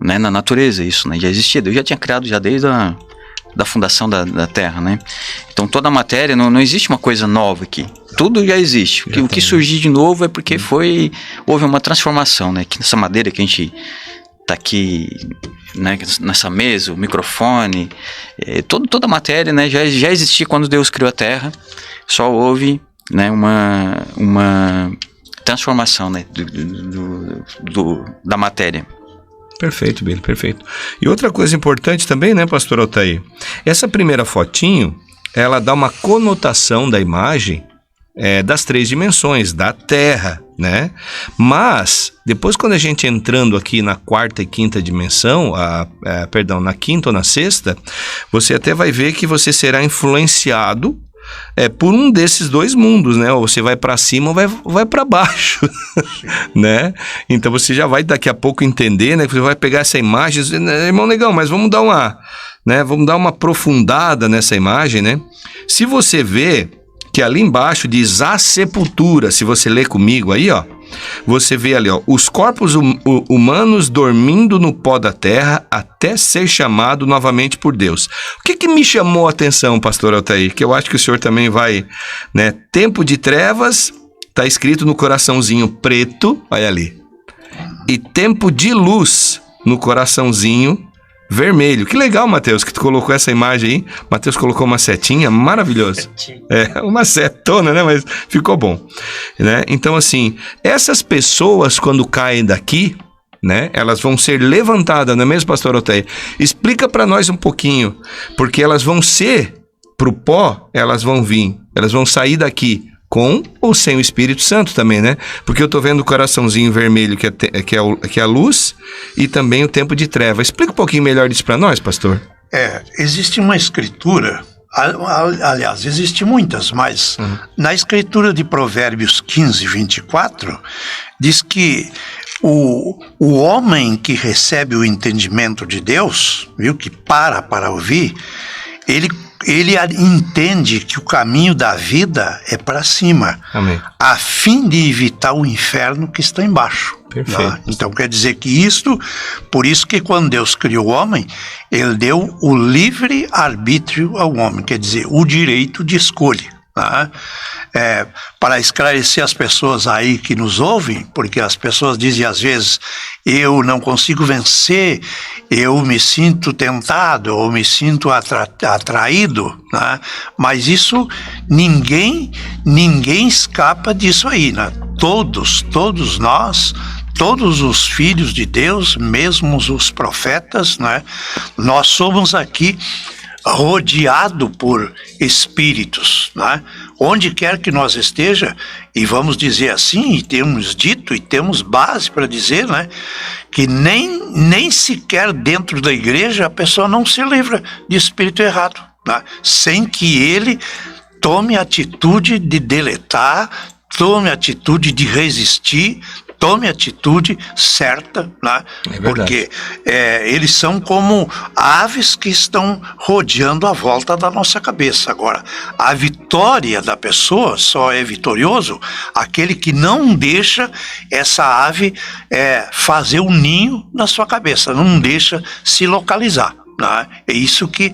né, na natureza isso, né? Já existia, Deus já tinha criado já desde da fundação da Terra, né? Então toda a matéria, não existe uma coisa nova aqui, tudo já existe. O que surgiu de novo é porque houve uma transformação, né? Que nessa madeira que a gente tá aqui, né, nessa mesa, o microfone, toda a matéria, né, já existia quando Deus criou a Terra, só houve, né, uma transformação, né, da matéria. Perfeito, Billy, perfeito. E outra coisa importante também, né, pastor Altair? Essa primeira fotinho, ela dá uma conotação da imagem das 3 dimensões, da Terra, né? Mas, depois quando a gente entrando aqui na 4ª e 5ª dimensão, na 5ª ou na 6ª, você até vai ver que você será influenciado por um desses 2 mundos, né? Ou você vai para cima ou vai para baixo, né? Então você já vai daqui a pouco entender, né? Que você vai pegar essa imagem e dizer, irmão Negão, mas vamos dar uma aprofundada nessa imagem, né? Se você vê que ali embaixo diz a sepultura, se você ler comigo aí, ó, você vê ali, ó, os corpos humanos dormindo no pó da terra até ser chamado novamente por Deus. O que me chamou a atenção, pastor Altair? Que eu acho que o senhor também vai, né? Tempo de trevas, tá escrito no coraçãozinho preto, olha ali. E tempo de luz no coraçãozinho vermelho. Que legal, Matheus, que tu colocou essa imagem aí. Matheus colocou uma setinha, maravilhoso. Uma setona, né? Mas ficou bom, né? Então, assim, essas pessoas, quando caem daqui, né? Elas vão ser levantadas, não é mesmo, pastor Altair? Explica para nós um pouquinho, porque elas vão ser pro pó, elas vão vir, elas vão sair daqui com ou sem o Espírito Santo também, né? Porque eu tô vendo o coraçãozinho vermelho que é a luz e também o tempo de treva. Explica um pouquinho melhor isso para nós, pastor. Existe uma escritura, aliás, existe muitas, mas na escritura de Provérbios 15, 24, diz que o homem que recebe o entendimento de Deus, viu, que para ouvir, ele entende que o caminho da vida é para cima. Amém. A fim de evitar o inferno que está embaixo. Perfeito. Né? Então quer dizer que por isso que quando Deus criou o homem, ele deu o livre arbítrio ao homem, quer dizer, o direito de escolha. Né? Para esclarecer as pessoas aí que nos ouvem, porque as pessoas dizem às vezes, eu não consigo vencer, eu me sinto tentado, ou me sinto atraído, né? Mas isso, ninguém escapa disso aí, né? Todos nós, todos os filhos de Deus, mesmo os profetas, né? Nós somos aqui rodeado por espíritos, né? Onde quer que nós esteja, e vamos dizer assim, e temos dito, e temos base para dizer, né? Que nem sequer dentro da igreja a pessoa não se livra de espírito errado, né? Sem que ele tome a atitude de deletar, tome a atitude de resistir, tome a atitude certa, né? Porque eles são como aves que estão rodeando a volta da nossa cabeça. Agora, a vitória da pessoa só é vitorioso aquele que não deixa essa ave fazer um ninho na sua cabeça, não deixa se localizar. É isso que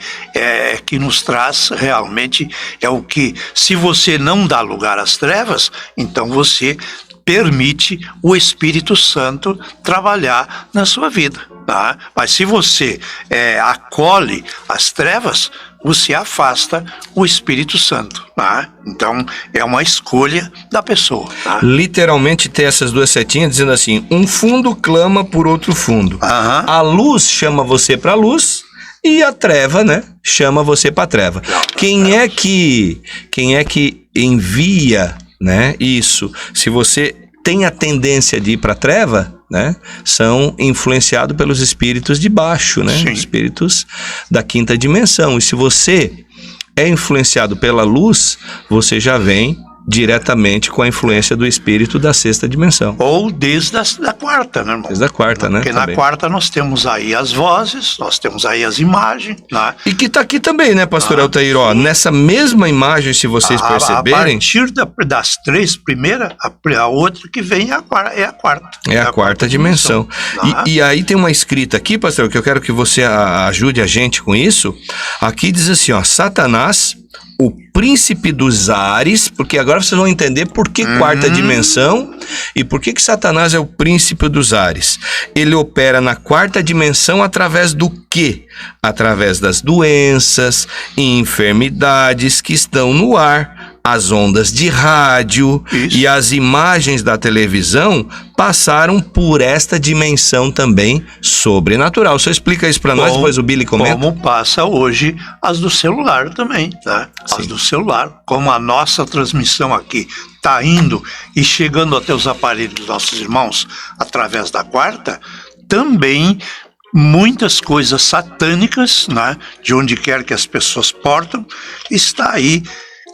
nos traz realmente, é o que, se você não dá lugar às trevas, então você permite o Espírito Santo trabalhar na sua vida. Tá? Mas se você acolhe as trevas, você afasta o Espírito Santo. Tá? Então, é uma escolha da pessoa. Tá? Literalmente ter essas 2 setinhas dizendo assim, um fundo clama por outro fundo. A luz chama você para a luz e a treva, né, chama você para a treva. Quem é que envia né? Isso. Se você tem a tendência de ir para a treva, né? São influenciados pelos espíritos de baixo, né? Sim. Espíritos da quinta dimensão. E se você é influenciado pela luz, você já vem diretamente com a influência do espírito da sexta dimensão. Ou desde da quarta, né, irmão? Desde a quarta, né? Porque Também. na quarta nós temos aí as vozes, nós temos aí as imagens, né? E que tá aqui também, né, pastor Altair? Ó, nessa mesma imagem, se vocês A perceberem... partir das três primeiras, a outra que vem é a quarta. É a quarta dimensão. E aí tem uma escrita aqui, pastor, que eu quero que você ajude a gente com isso. Aqui diz assim, ó, Satanás, o príncipe dos ares, porque agora vocês vão entender por que quarta dimensão e por que Satanás é o príncipe dos ares. Ele opera na quarta dimensão através do quê? Através das doenças e enfermidades que estão no ar, as ondas de rádio. Isso. E as imagens da televisão passaram por esta dimensão também sobrenatural. Você explica isso para nós, depois o Billy comenta? Como passa hoje as do celular também, né? As do celular. Como a nossa transmissão aqui está indo e chegando até os aparelhos dos nossos irmãos através da quarta, também muitas coisas satânicas, né? De onde quer que as pessoas portam, está aí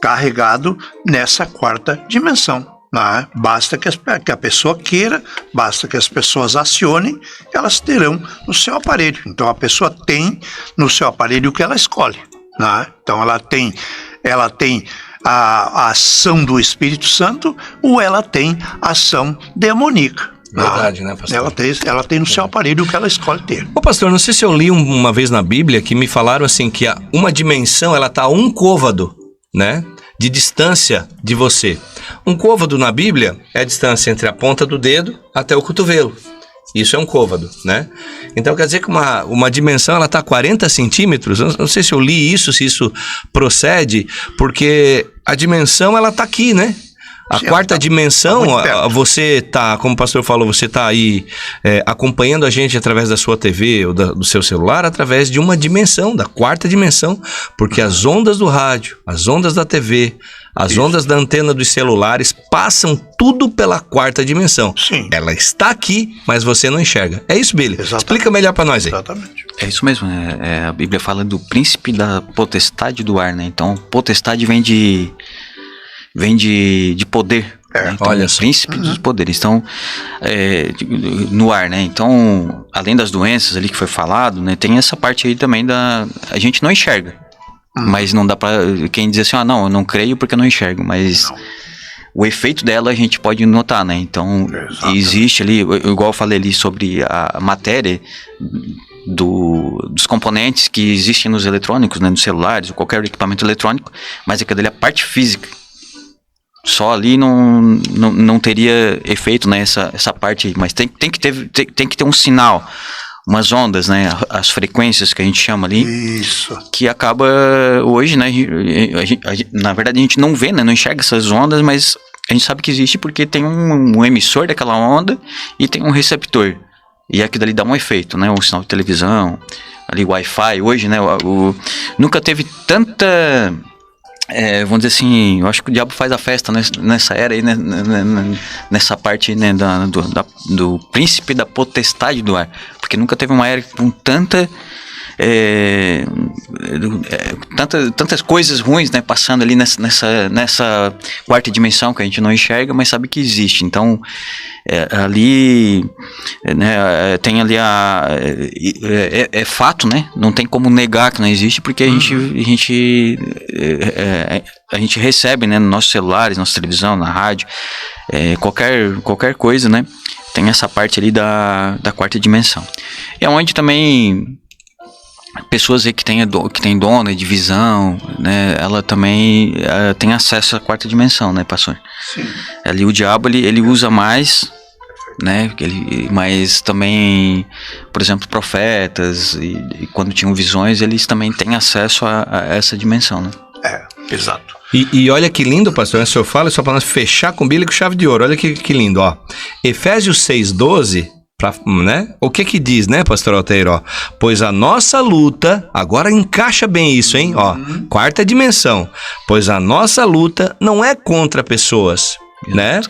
carregado nessa quarta dimensão. Né? Basta que a pessoa queira, basta que as pessoas acionem, elas terão no seu aparelho. Então a pessoa tem no seu aparelho o que ela escolhe. Né? Então ela tem a ação do Espírito Santo ou ela tem a ação demoníaca. Verdade, né, pastor? Ela tem no seu aparelho o que ela escolhe ter. Ô, pastor, não sei se eu li uma vez na Bíblia que me falaram assim que uma dimensão, ela tá a um côvado, né, de distância de você. Um côvado na Bíblia é a distância entre a ponta do dedo até o cotovelo. Isso é um côvado, né? Então quer dizer que uma dimensão, ela tá a 40 centímetros. Eu não sei se eu li isso, se isso procede, porque a dimensão, ela tá aqui, né? A quarta dimensão, você tá, como o pastor falou, você tá aí acompanhando a gente através da sua TV ou do seu celular, através de uma dimensão, da quarta dimensão, porque as ondas do rádio, as ondas da TV, as ondas da antena dos celulares passam tudo pela quarta dimensão. Sim. Ela está aqui, mas você não enxerga. É isso, Billy? Exatamente. Explica melhor para nós aí. Exatamente. É isso mesmo, a Bíblia fala do príncipe da potestade do ar, né? Então, potestade vem de poder, né? Então, olha só. Príncipe dos poderes, então no ar, né? Então, além das doenças ali que foi falado, né? Tem essa parte aí também a gente não enxerga, mas não dá pra quem diz assim, não, eu não creio porque eu não enxergo, mas o efeito dela a gente pode notar, né? Então, existe ali, igual eu falei ali sobre a matéria dos componentes que existem nos eletrônicos, né? Nos celulares, ou qualquer equipamento eletrônico, mas aquilo ali é a parte física. Só ali não teria efeito, né, essa parte aí, mas tem que ter um sinal, umas ondas, né, as frequências que a gente chama ali. Isso. Que acaba hoje, né, na verdade a gente não vê, né, não enxerga essas ondas, mas a gente sabe que existe porque tem um emissor daquela onda e tem um receptor. E aquilo dali dá um efeito, né, um sinal de televisão, ali Wi-Fi, hoje, né, nunca teve tanta... vamos dizer assim, eu acho que o diabo faz a festa nessa era aí, né, nessa parte, né, do príncipe da potestade do ar, porque nunca teve uma era com tantas coisas ruins, né, passando ali nessa quarta dimensão que a gente não enxerga, mas sabe que existe. Então ali, né, tem ali é fato, né, não tem como negar que não existe, porque a gente recebe, né, nos nossos celulares, nossa televisão, na rádio, qualquer coisa, né, tem essa parte ali da quarta dimensão. É onde também pessoas aí que tem dom, né, de visão, né, ela também tem acesso à quarta dimensão, né, pastor? Sim. Ali o diabo, ele usa mais, né, mas também, por exemplo, profetas, e quando tinham visões, eles também têm acesso a essa dimensão, né? Exato. E olha que lindo, pastor, o senhor fala só para nós fechar com Bíblia com chave de ouro. Olha que lindo, ó. Efésios 6:12 Né? O que diz, né, pastor Altair? Ó, pois a nossa luta, agora encaixa bem isso, hein? Ó, quarta dimensão. Pois a nossa luta não é contra pessoas, né?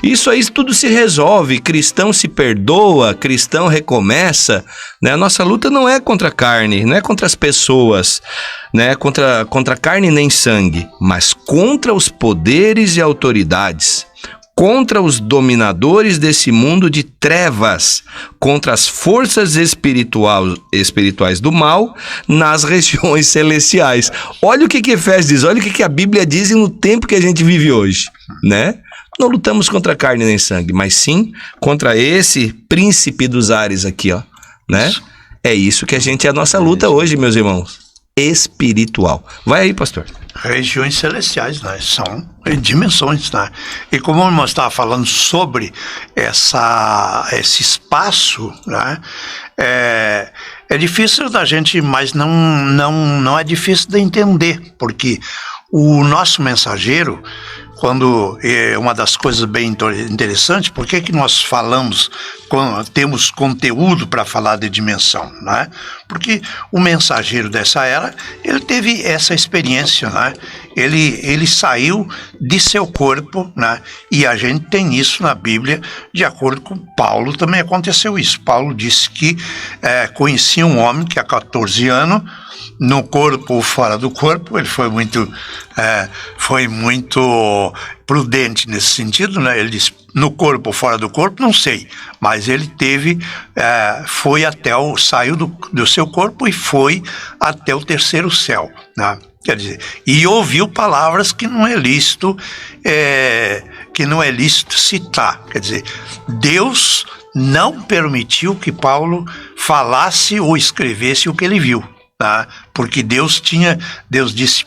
Isso aí tudo se resolve, cristão se perdoa, cristão recomeça, né? A nossa luta não é contra a carne, não é contra as pessoas, né? Contra carne nem sangue, mas contra os poderes e autoridades, contra os dominadores desse mundo de trevas, contra as forças espirituais do mal nas regiões celestiais. Olha o que Efésios diz, olha o que a Bíblia diz no tempo que a gente vive hoje, né? Não lutamos contra carne nem sangue, mas sim contra esse príncipe dos ares aqui, ó, né? É isso que é a nossa luta hoje, meus irmãos. Espiritual. Vai aí, pastor. Regiões celestiais, né? São dimensões, né? E como o irmão estava falando sobre esse espaço, né? É difícil da gente, mas não é difícil de entender, porque o nosso mensageiro, quando uma das coisas bem interessantes, por que nós falamos, temos conteúdo para falar de dimensão, né? Porque o mensageiro dessa era, ele teve essa experiência, né? Ele saiu de seu corpo, né? E a gente tem isso na Bíblia, de acordo com Paulo, também aconteceu isso. Paulo disse que conhecia um homem que há 14 anos, no corpo ou fora do corpo, ele foi muito prudente nesse sentido, né? Ele disse, no corpo ou fora do corpo, não sei, mas ele foi saiu do seu corpo e foi até o terceiro céu, né? Quer dizer, e ouviu palavras que não é lícito citar. Quer dizer, Deus não permitiu que Paulo falasse ou escrevesse o que ele viu, tá? Porque Deus disse,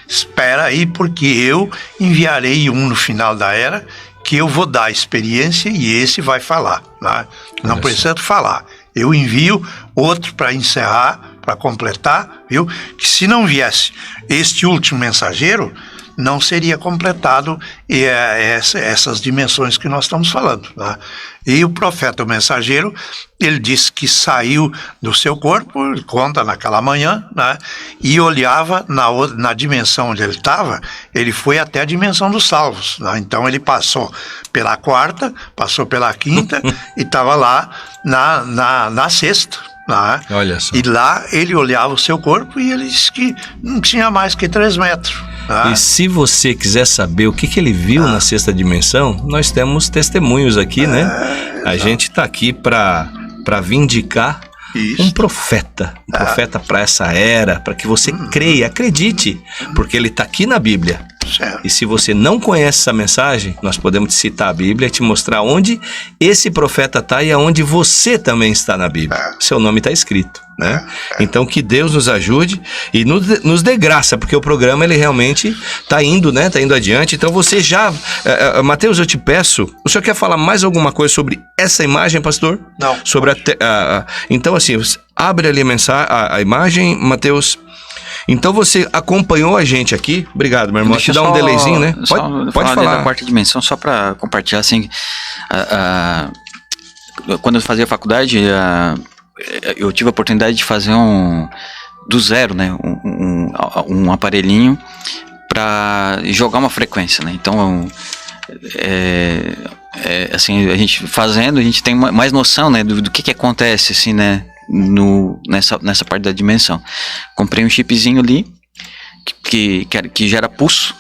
espera aí, porque eu enviarei um no final da era, que eu vou dar a experiência e esse vai falar, né? Não precisa falar, eu envio outro para encerrar, para completar, viu? Que se não viesse este último mensageiro, não seria completado essas dimensões que nós estamos falando, né? E o profeta, o mensageiro, ele disse que saiu do seu corpo, ele conta naquela manhã, né? E olhava na dimensão onde ele estava, ele foi até a dimensão dos salvos, né? Então ele passou pela quarta, passou pela quinta e estava lá na sexta. Né? Olha só. E lá ele olhava o seu corpo e ele disse que não tinha mais que 3 metros. E se você quiser saber o que ele viu na sexta dimensão, nós temos testemunhos aqui, né? A gente está aqui para vindicar um profeta para essa era, para que você creia, acredite, porque ele está aqui na Bíblia. Certo. E se você não conhece essa mensagem, nós podemos te citar a Bíblia e te mostrar onde esse profeta está e aonde você também está na Bíblia. Seu nome está escrito, né? Então que Deus nos ajude e nos dê graça, porque o programa ele realmente está indo, né? Está indo adiante. Então você já... Mateus, eu te peço, o senhor quer falar mais alguma coisa sobre essa imagem, pastor? Não. Sobre então assim, abre ali a imagem, Mateus. Então você acompanhou a gente aqui. Obrigado, meu irmão. Deixa eu dar um delayzinho, né? Pode falar. Da quarta dimensão, só para compartilhar, assim, quando eu fazia faculdade, eu tive a oportunidade de fazer do zero, né? Um aparelhinho para jogar uma frequência, né? Então, assim, a gente fazendo, a gente tem mais noção, né? Do que acontece, assim, né? Nessa parte da dimensão. Comprei um chipzinho ali que gera pulso,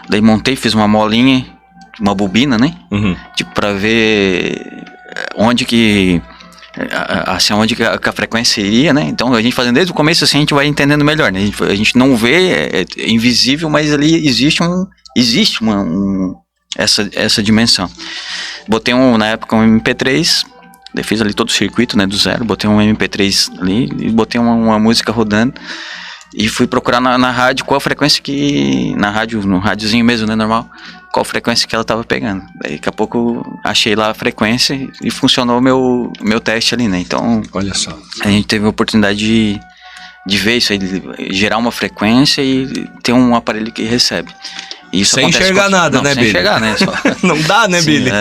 daí montei, fiz uma molinha, uma bobina, né? Tipo, para ver onde que a frequência iria, né? Então a gente fazendo desde o começo, assim, a gente vai entendendo melhor, né? A gente não vê, é invisível, mas ali existe essa dimensão. Botei na época um MP3. Eu fiz ali todo o circuito, né, do zero, botei um MP3 ali e botei uma música rodando e fui procurar na rádio qual a frequência no rádiozinho mesmo, né, normal, qual frequência que ela tava pegando. Daí daqui a pouco achei lá a frequência e funcionou o meu teste ali, né, então... Olha só. A gente teve a oportunidade de ver isso aí, de gerar uma frequência e ter um aparelho que recebe. Isso sem enxergar nada, né, Billy? Sem enxergar, né? Não dá, né, Billy?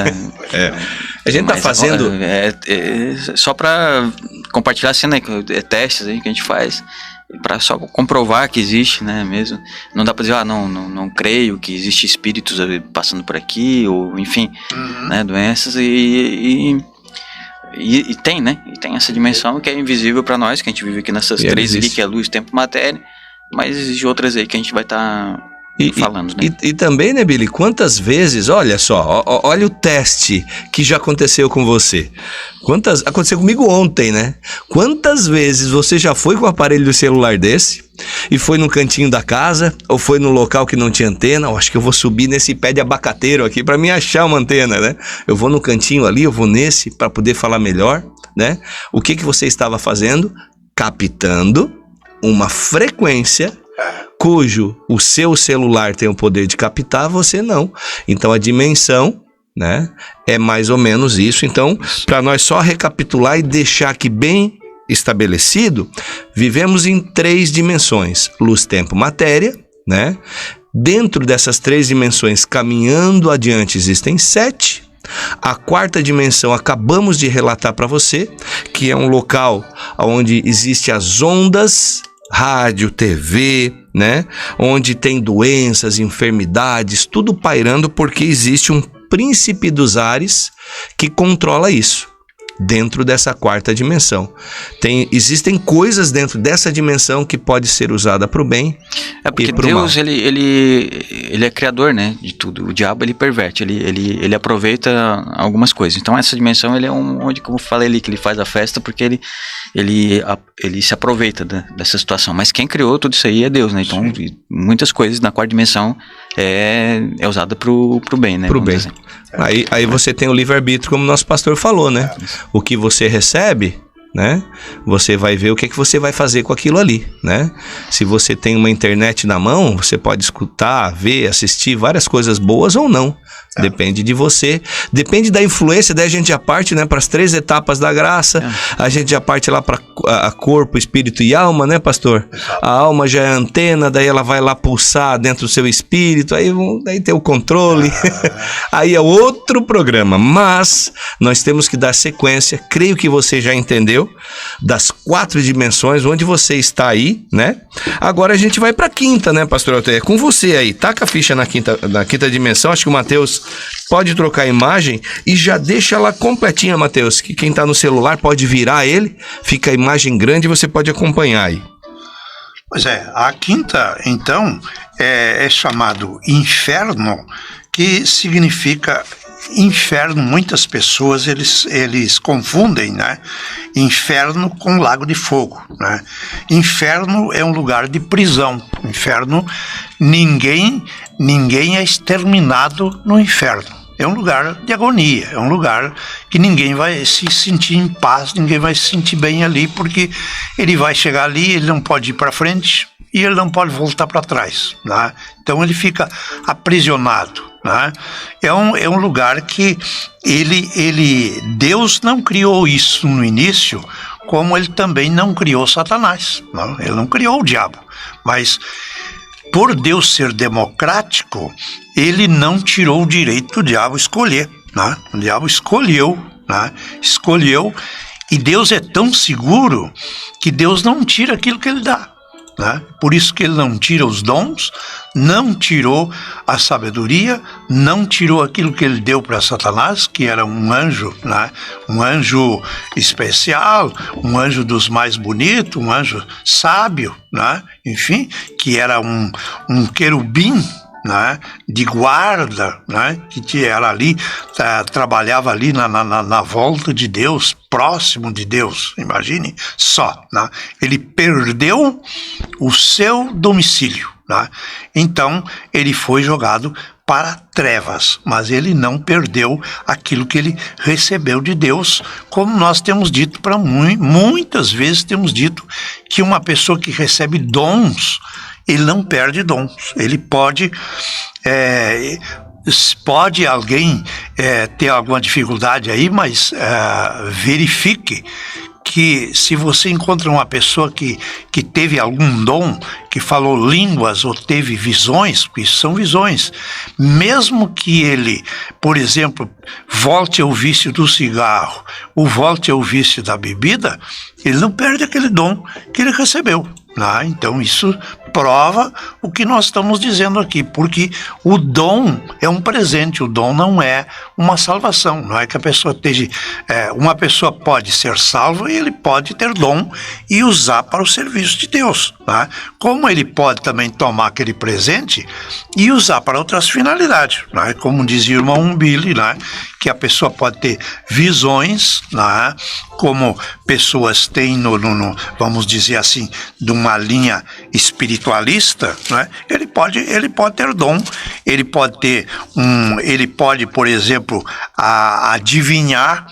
A gente tá fazendo... Só para compartilhar assim, né? Testes aí que a gente faz. Para só comprovar que existe, né, mesmo. Não dá para dizer, não creio que existe espíritos passando por aqui, ou enfim, né, doenças, e tem, né, e tem essa dimensão que é invisível para nós, que a gente vive aqui nessas três aqui, que é luz, tempo, matéria, mas existe outras aí que a gente vai estar falando, né? E também, né, Billy, quantas vezes, olha só, olha o teste que já aconteceu com você. Aconteceu comigo ontem, né? Quantas vezes você já foi com o aparelho do celular desse e foi no cantinho da casa, ou foi no local que não tinha antena? Eu acho que eu vou subir nesse pé de abacateiro aqui para me achar uma antena, né? Eu vou no cantinho ali, eu vou nesse para poder falar melhor, né? O que você estava fazendo? Captando uma frequência cujo o seu celular tem o poder de captar, você não. Então a dimensão, né, é mais ou menos isso. Então, para nós só recapitular e deixar aqui bem estabelecido, vivemos em 3 dimensões: luz, tempo, matéria, né? Dentro dessas 3 dimensões, caminhando adiante, existem 7. A 4ª dimensão acabamos de relatar para você, que é um local onde existem as ondas, rádio, TV, né? Onde tem doenças, enfermidades, tudo pairando porque existe um príncipe dos ares que controla isso. Dentro dessa 4ª dimensão. Existem coisas dentro dessa dimensão que pode ser usada para o bem e para o mal. Deus, ele é criador, né, de tudo. O diabo, ele perverte, ele aproveita algumas coisas. Então essa dimensão, ele é onde, como eu falei ali, que ele faz a festa porque ele se aproveita dessa situação. Mas quem criou tudo isso aí é Deus, né? Então muitas coisas na 4ª dimensão é usada pro bem, né? Pro bem. Assim. Aí você tem o livre-arbítrio, como o nosso pastor falou, né? O que você recebe, né? Você vai ver o que você vai fazer com aquilo ali, né? Se você tem uma internet na mão, você pode escutar, ver, assistir várias coisas boas ou não. Depende de você, depende da influência. Daí a gente já parte, né, para as 3 etapas da graça. A gente já parte lá para corpo, espírito e alma, né, pastor? A alma já é a antena, daí ela vai lá pulsar dentro do seu espírito, daí tem o controle. Aí é outro programa, mas nós temos que dar sequência. Creio que você já entendeu das 4 dimensões onde você está aí, né? Agora a gente vai para a 5ª, né, pastor? É com você aí. Taca a ficha na 5ª dimensão. Acho que o Mateus pode trocar a imagem e já deixa ela completinha, Mateus, que quem está no celular pode virar ele, fica a imagem grande e você pode acompanhar aí. Pois é, a 5ª, então, é chamado inferno, que significa inferno. Muitas pessoas, eles confundem, né, inferno com lago de fogo, né? Inferno é um lugar de prisão. Inferno, ninguém é exterminado no inferno. É um lugar de agonia, é um lugar que ninguém vai se sentir em paz, ninguém vai se sentir bem ali, porque ele vai chegar ali, ele não pode ir para frente e ele não pode voltar para trás, né? Então ele fica aprisionado, né? É um lugar que Deus não criou isso no início, como ele também não criou Satanás, não? Ele não criou o diabo, mas por Deus ser democrático, ele não tirou o direito do diabo escolher, né? O diabo escolheu, né? Escolheu, e Deus é tão seguro que Deus não tira aquilo que ele dá, né? Por isso que ele não tira os dons, não tirou a sabedoria, não tirou aquilo que ele deu para Satanás, que era um anjo, né? Um anjo especial, um anjo dos mais bonitos, um anjo sábio, né? Enfim, que era um querubim, né, de guarda, né, que era ali, trabalhava ali na volta de Deus, próximo de Deus, imagine só, né? Ele perdeu o seu domicílio, né? Então ele foi jogado para trevas, mas ele não perdeu aquilo que ele recebeu de Deus, como nós temos dito para muitas vezes temos dito que uma pessoa que recebe dons, ele não perde dons. Ele pode alguém ter alguma dificuldade aí, mas verifique que se você encontra uma pessoa que teve algum dom, que falou línguas ou teve visões, porque isso são visões, mesmo que ele, por exemplo, volte ao vício do cigarro ou volte ao vício da bebida, ele não perde aquele dom que ele recebeu. Então isso prova o que nós estamos dizendo aqui, porque o dom é um presente, o dom não é uma salvação, não é que a pessoa esteja... uma pessoa pode ser salva e ele pode ter dom e usar para o serviço de Deus, como ele pode também tomar aquele presente e usar para outras finalidades, como dizia o irmão Billy, que a pessoa pode ter visões, como pessoas têm, vamos dizer assim, de uma linha espiritualista, ele pode ter dom, ele pode, por exemplo, adivinhar.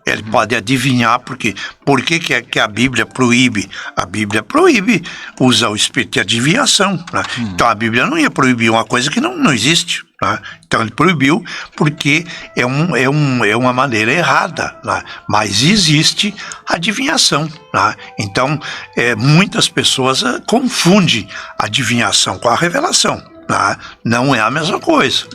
Ele pode adivinhar por que a Bíblia proíbe. A Bíblia proíbe usar o espírito de adivinhação. Então a Bíblia não ia proibir uma coisa que não existe. Então ele proibiu porque é uma maneira errada, mas existe adivinhação. Então muitas pessoas confundem adivinhação com a revelação. Não é a mesma coisa,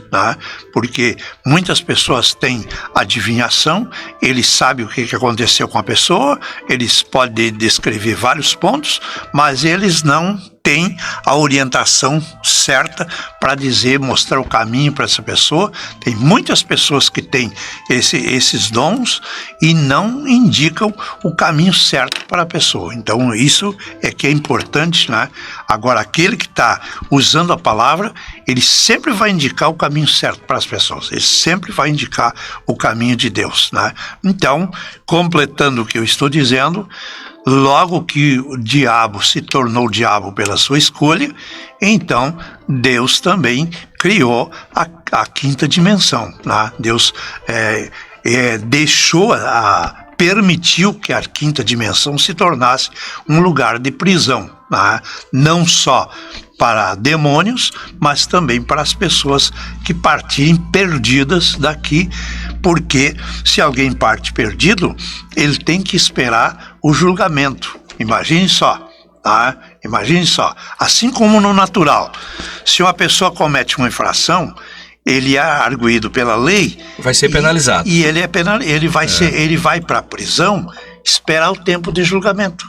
porque muitas pessoas têm adivinhação, eles sabem o que aconteceu com a pessoa, eles podem descrever vários pontos, mas eles não têm a orientação certa para mostrar o caminho para essa pessoa. Tem muitas pessoas que têm esses dons e não indicam o caminho certo para a pessoa. Então isso é que é importante, Agora, aquele que está usando a palavra, ele sempre vai indicar o caminho certo para as pessoas, ele sempre vai indicar o caminho de Deus, Então, completando o que eu estou dizendo, logo que o diabo se tornou diabo pela sua escolha, então Deus também criou a quinta dimensão. Deus permitiu que a quinta dimensão se tornasse um lugar de prisão, não só para demônios, mas também para as pessoas que partirem perdidas daqui, porque se alguém parte perdido, ele tem que esperar o julgamento. Imagine só, assim como no natural, se uma pessoa comete uma infração, ele é arguído pela lei, vai ser penalizado. E ele vai para a prisão esperar o tempo de julgamento,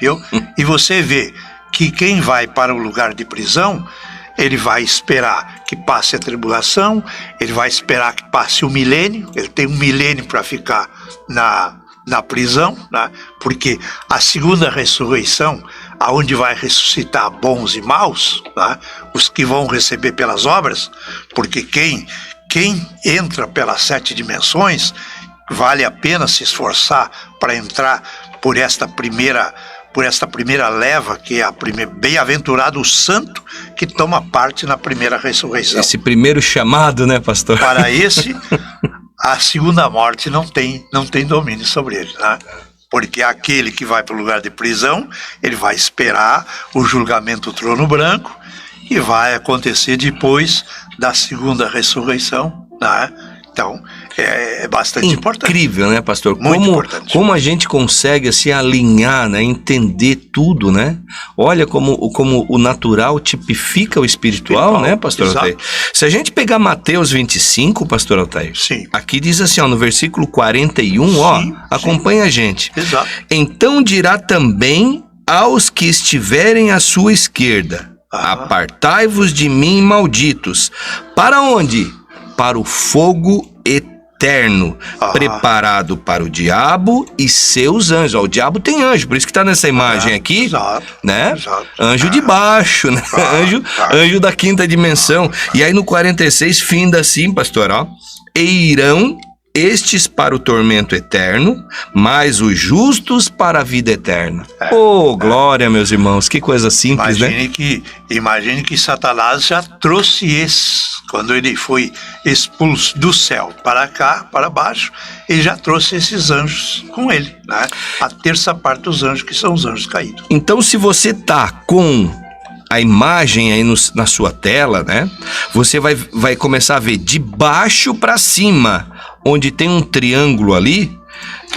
viu? E você vê que quem vai para o lugar de prisão, ele vai esperar que passe a tribulação, ele vai esperar que passe o milênio, ele tem um milênio para ficar na prisão, porque a segunda ressurreição, aonde vai ressuscitar bons e maus, os que vão receber pelas obras, porque quem entra pelas 7 dimensões, vale a pena se esforçar para entrar por esta primeira leva, que é a bem-aventurado o santo que toma parte na primeira ressurreição. Esse primeiro chamado, né, pastor? Para esse, a segunda morte não tem domínio sobre ele, Porque aquele que vai para o lugar de prisão, ele vai esperar o julgamento do trono branco e vai acontecer depois da segunda ressurreição, Então, é bastante importante. Incrível, né, pastor? Muito importante. Como a gente consegue se alinhar, entender tudo, Olha como o natural tipifica o espiritual, né, pastor Altair? Se a gente pegar Mateus 25, pastor Altair, sim, aqui diz assim, no versículo 41, acompanha a gente. Exato. Então dirá também aos que estiverem à sua esquerda, apartai-vos de mim, malditos. Para onde? Para o fogo eterno, preparado para o diabo e seus anjos. O diabo tem anjo, por isso que está nessa imagem aqui, exato, né? Exato. Anjo de baixo, né? Anjo da quinta dimensão. E aí no 46 finda assim, pastor, e irão estes para o tormento eterno, mas os justos para a vida eterna. Glória, meus irmãos, que coisa simples, Imagine que Satanás já trouxe quando ele foi expulso do céu para cá, para baixo, ele já trouxe esses anjos com ele, A terça parte dos anjos, que são os anjos caídos. Então, se você tá com a imagem aí na sua tela, você vai começar a ver de baixo para cima, onde tem um triângulo ali,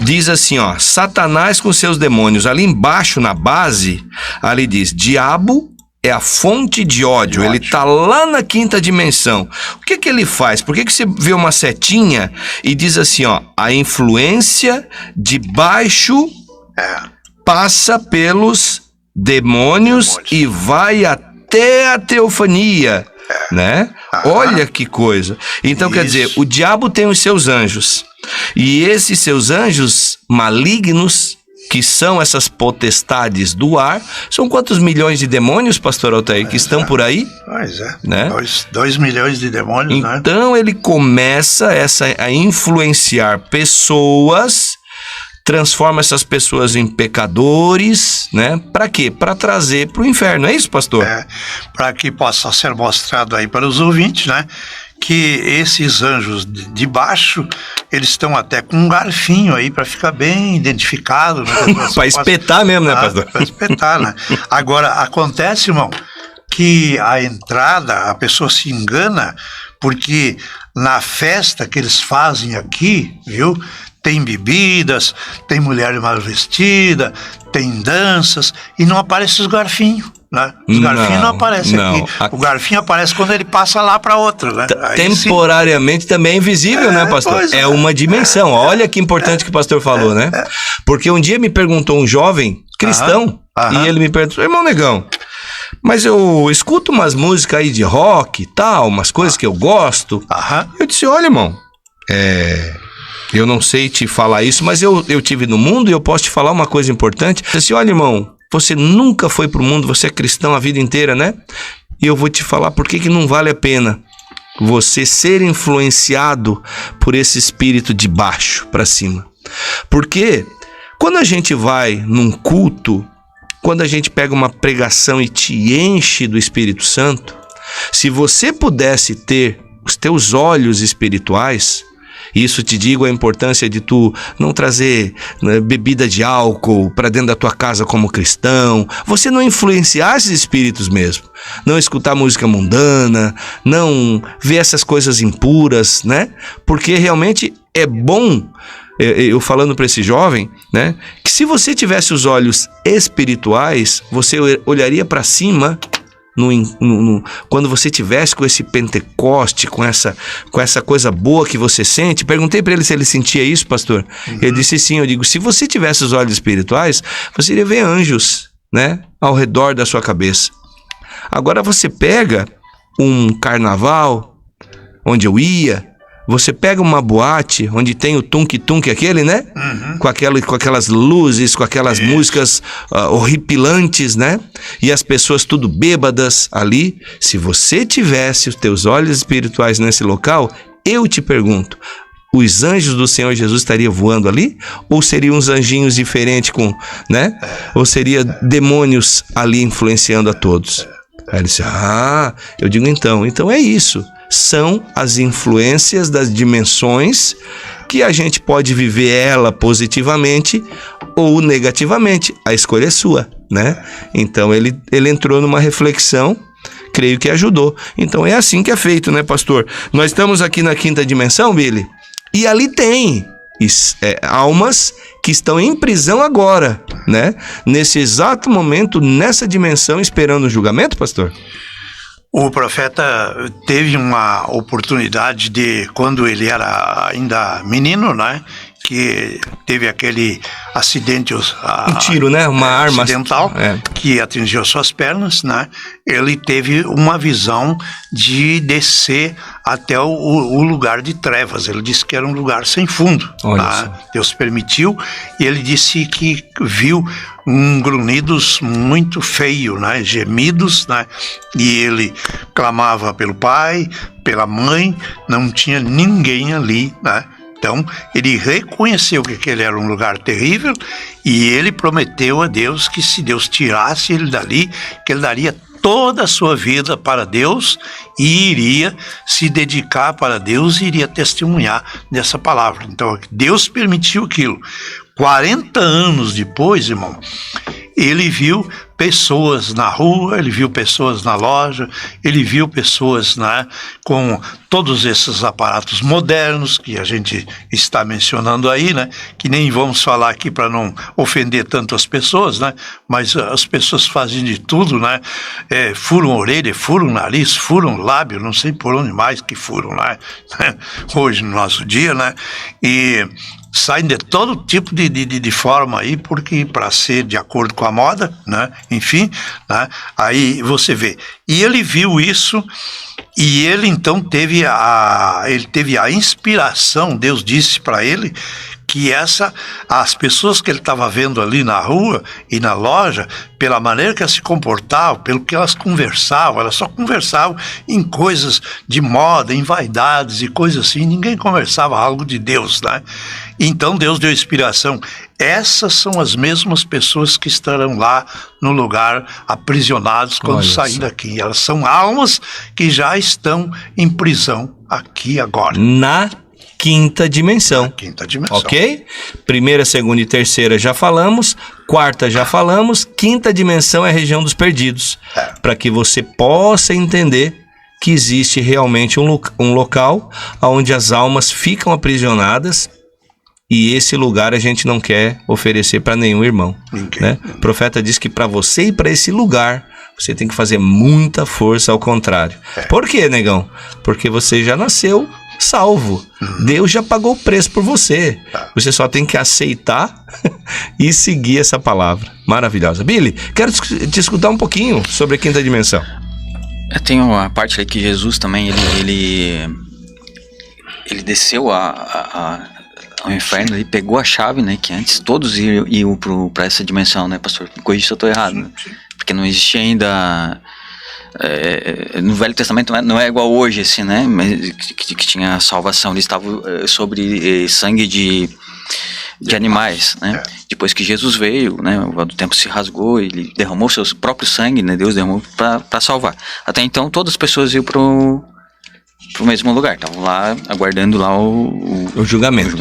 diz assim, ó, Satanás com seus demônios. Ali embaixo, na base, ali diz, diabo é a fonte de ódio. Ele tá lá na quinta dimensão. O que ele faz? Por que você vê uma setinha e diz assim, ó, a influência de baixo passa pelos demônios e vai até a teofania, né? Olha que coisa. Então, quer dizer, o diabo tem os seus anjos. E esses seus anjos malignos, que são essas potestades do ar, são quantos milhões de demônios, pastor Altair, que estão por aí? Pois é, né? 2 milhões de demônios, né? Então ele começa a influenciar pessoas, transforma essas pessoas em pecadores, né? Para quê? Para trazer para o inferno, é isso, pastor? Para que possa ser mostrado aí para os ouvintes, né? Que esses anjos de baixo, eles estão até com um garfinho aí para ficar bem identificado. Né? Para espetar mesmo, né, pastor? Para espetar, né? Agora, acontece, irmão, que a entrada, a pessoa se engana, porque na festa que eles fazem aqui, viu? Tem bebidas, tem mulher mal vestida, tem danças, e não aparecem os garfinhos. Né? Os garfinhos não aparecem aqui. O garfinho aparece quando ele passa lá para outro, né? Temporariamente também é invisível, né, pastor? É uma dimensão. Olha que importante que o pastor falou, né? Porque um dia me perguntou um jovem cristão, e ele me perguntou, irmão Negão, mas eu escuto umas músicas aí de rock e tal, umas coisas que eu gosto. Eu disse, olha, irmão, eu não sei te falar isso, mas eu tive no mundo e eu posso te falar uma coisa importante. Eu disse, olha, irmão, você nunca foi pro mundo, você é cristão a vida inteira, né? E eu vou te falar por que não vale a pena você ser influenciado por esse espírito de baixo para cima. Porque quando a gente vai num culto, quando a gente pega uma pregação e te enche do Espírito Santo, se você pudesse ter os teus olhos espirituais, isso te digo a importância de tu não trazer, né, bebida de álcool para dentro da tua casa como cristão, você não influenciar esses espíritos mesmo, não escutar música mundana, não ver essas coisas impuras, né? Porque realmente é bom, eu falando para esse jovem, né, que se você tivesse os olhos espirituais, você olharia para cima. Quando você tivesse com esse Pentecoste, com essa coisa boa que você sente. Perguntei para ele se ele sentia isso, pastor. Ele disse sim. Eu digo, se você tivesse os olhos espirituais, você iria ver anjos, né, ao redor da sua cabeça. Agora você pega um carnaval, onde eu ia, você pega uma boate, onde tem o tunk-tunk aquele, né? Com aquelas luzes, com aquelas músicas horripilantes, né? E as pessoas tudo bêbadas ali. Se você tivesse os teus olhos espirituais nesse local, eu te pergunto, os anjos do Senhor Jesus estariam voando ali? Ou seriam uns anjinhos diferentes né? Ou seria demônios ali influenciando a todos? Aí ele disse, eu digo então é isso. São as influências das dimensões que a gente pode viver ela positivamente ou negativamente. A escolha é sua, né? Então ele entrou numa reflexão, creio que ajudou. Então é assim que é feito, né, pastor? Nós estamos aqui na quinta dimensão, Billy, e ali tem almas que estão em prisão agora, né? Nesse exato momento, nessa dimensão, esperando o julgamento, pastor? O profeta teve uma oportunidade de, quando ele era ainda menino, né, que teve aquele acidente, um tiro, né, uma arma acidental, que atingiu suas pernas, né, ele teve uma visão de descer até o lugar de trevas. Ele disse que era um lugar sem fundo. Tá? Deus permitiu, e ele disse que viu grunhidos muito feios, né, gemidos, né, e ele clamava pelo pai, pela mãe, não tinha ninguém ali, né. Então, ele reconheceu que aquele era um lugar terrível, e ele prometeu a Deus que se Deus tirasse ele dali, que ele daria toda a sua vida para Deus e iria se dedicar para Deus e iria testemunhar dessa palavra. Então, Deus permitiu aquilo. 40 anos depois, irmão, ele viu pessoas na rua, ele viu pessoas na loja, ele viu pessoas, né, com todos esses aparatos modernos que a gente está mencionando aí, né, que nem vamos falar aqui para não ofender tanto as pessoas, né, mas as pessoas fazem de tudo, né, furam orelha, furam nariz, furam lábio, não sei por onde mais que furam, né, hoje no nosso dia, né, e saem de todo tipo de forma aí, porque para ser de acordo com a moda, né? Enfim, né? Aí você vê. E ele viu isso e ele então teve a inspiração. Deus disse para ele que as pessoas que ele estava vendo ali na rua e na loja, pela maneira que elas se comportavam, pelo que elas só conversavam em coisas de moda, em vaidades e coisas assim, ninguém conversava algo de Deus, né? Então Deus deu inspiração. Essas são as mesmas pessoas que estarão lá no lugar aprisionados quando sair daqui. Elas são almas que já estão em prisão aqui agora. Na quinta dimensão. Na quinta dimensão. Ok? Primeira, segunda e terceira já falamos. Quarta já falamos. Quinta dimensão é a região dos perdidos. Para que você possa entender que existe realmente um local onde as almas ficam aprisionadas. E esse lugar a gente não quer oferecer para nenhum irmão. Né? O profeta diz que para você ir para esse lugar, você tem que fazer muita força ao contrário. Por quê, negão? Porque você já nasceu salvo. Deus já pagou o preço por você. Você só tem que aceitar e seguir essa palavra. Maravilhosa. Billy, quero te escutar um pouquinho sobre a quinta dimensão. Tem uma parte aí que Jesus também, ele desceu ao inferno e pegou a chave, né? Que antes todos iam para essa dimensão, né, pastor? Me corrija se eu estou errado, né? Porque não existia ainda... no Velho Testamento não é igual hoje, assim, né? Mas que tinha salvação. Eles estavam sobre sangue de animais, né? Depois que Jesus veio, né? O véu do templo se rasgou, ele derramou seu próprio sangue, né? Deus derramou para salvar. Até então todas as pessoas iam pro mesmo lugar, estavam lá aguardando lá o julgamento.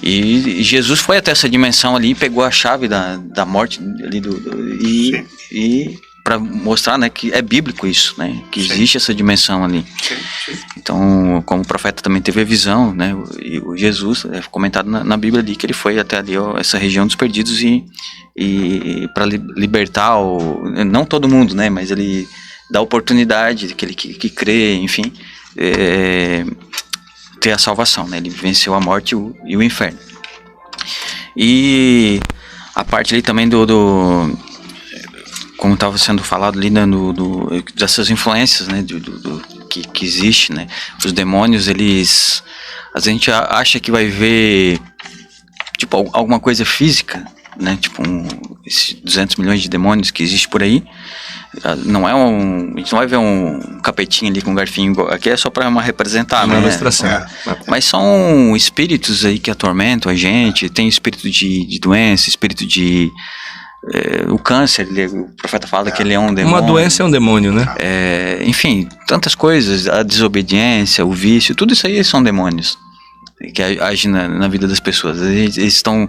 E Jesus foi até essa dimensão ali, pegou a chave da morte ali e para mostrar, né, que é bíblico isso, né, que existe essa dimensão ali. Então, como o profeta também teve a visão, né, e o Jesus é comentado na Bíblia ali que ele foi até ali essa região dos perdidos e para libertar não todo mundo, né, mas ele dá oportunidade daquele que crê, enfim, ter a salvação, né? Ele venceu a morte e o inferno. E a parte ali também como estava sendo falado ali, né, dessas influências, né, que existe, né? Os demônios, a gente acha que vai ver tipo alguma coisa física, né? Tipo esses 200 milhões de demônios que existe por aí. Não é a gente não vai ver um capetinho ali com um garfinho, aqui é só para representar, né? Ilustração. Mas são espíritos aí que atormentam a gente, tem espírito de doença, espírito de o câncer, o profeta fala que ele é um demônio. Uma doença é um demônio, né? Enfim, tantas coisas, a desobediência, o vício, tudo isso aí são demônios que agem na vida das pessoas. Eles ficam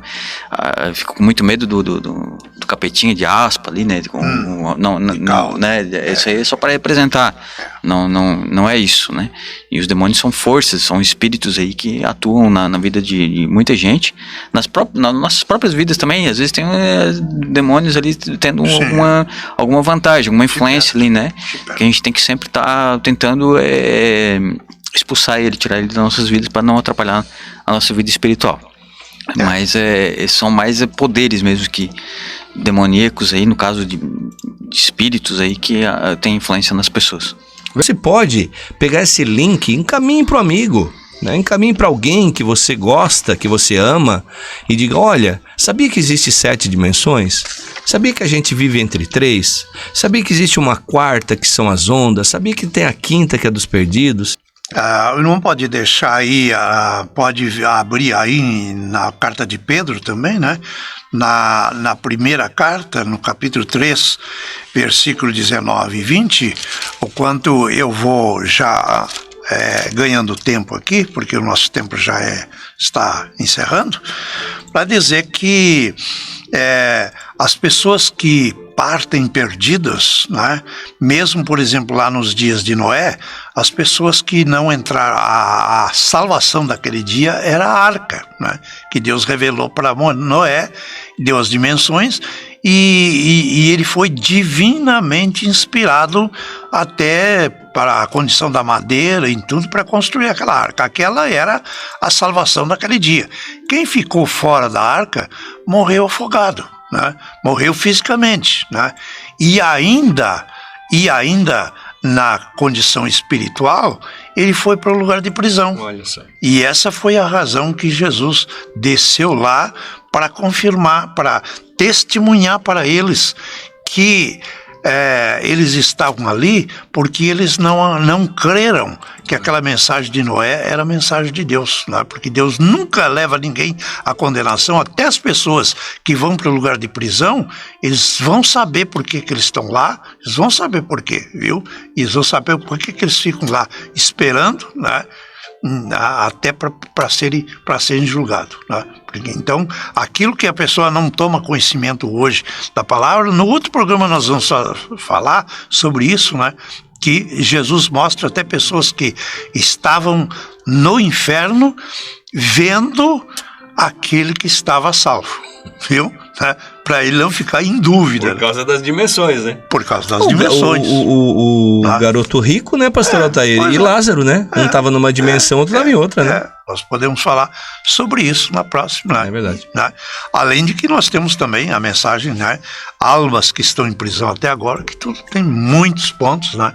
com muito medo do capetinha de aspa ali, né? Né? Isso aí é só para representar. Não é isso, né? E os demônios são forças, são espíritos aí que atuam na vida de muita gente, nas nossas próprias vidas também. Às vezes tem demônios ali tendo alguma vantagem, alguma influência ali, né? Que a gente tem que sempre estar tentando expulsar ele, tirar ele das nossas vidas para não atrapalhar a nossa vida espiritual. Mas são mais poderes mesmo que demoníacos aí, no caso de espíritos aí que tem influência nas pessoas. Você pode pegar esse link e encaminhe para o amigo, né? Encaminhe para alguém que você gosta, que você ama e diga, olha, sabia que existe 7 dimensões? Sabia que a gente vive entre 3? Sabia que existe uma quarta que são as ondas? Sabia que tem a quinta que é dos perdidos? O irmão pode deixar aí, pode abrir aí na carta de Pedro também, né? Na primeira carta, no capítulo 3, versículo 19 e 20, o quanto eu vou já ganhando tempo aqui, porque o nosso tempo já está encerrando, para dizer que as pessoas que partem perdidas, né? Mesmo, por exemplo, lá nos dias de Noé, as pessoas que não entraram, a salvação daquele dia era a arca, né? Que Deus revelou para Noé, deu as dimensões, e ele foi divinamente inspirado até para a condição da madeira e tudo para construir aquela arca. Aquela era a salvação daquele dia. Quem ficou fora da arca morreu afogado, né? Morreu fisicamente, né? E ainda na condição espiritual, ele foi para o lugar de prisão. Olha só. E essa foi a razão que Jesus desceu lá para confirmar, para testemunhar para eles que eles estavam ali porque eles não creram que aquela mensagem de Noé era a mensagem de Deus, né? Porque Deus nunca leva ninguém à condenação. Até as pessoas que vão para o lugar de prisão, eles vão saber por que eles estão lá, eles vão saber por quê, viu? E eles vão saber por que eles ficam lá esperando, né? Até para serem julgados, né? Então, aquilo que a pessoa não toma conhecimento hoje da palavra, no outro programa nós vamos falar sobre isso, né? Que Jesus mostra até pessoas que estavam no inferno vendo aquele que estava salvo, viu? Para ele não ficar em dúvida. Por causa das dimensões, né? Por causa das dimensões. O garoto rico, né, pastor Altair? E Lázaro, né? Um estava numa dimensão, outro estava em outra, né? Nós podemos falar sobre isso na próxima, né? É verdade. Né? Além de que nós temos também a mensagem, né? Almas que estão em prisão até agora, que tudo tem muitos pontos, né?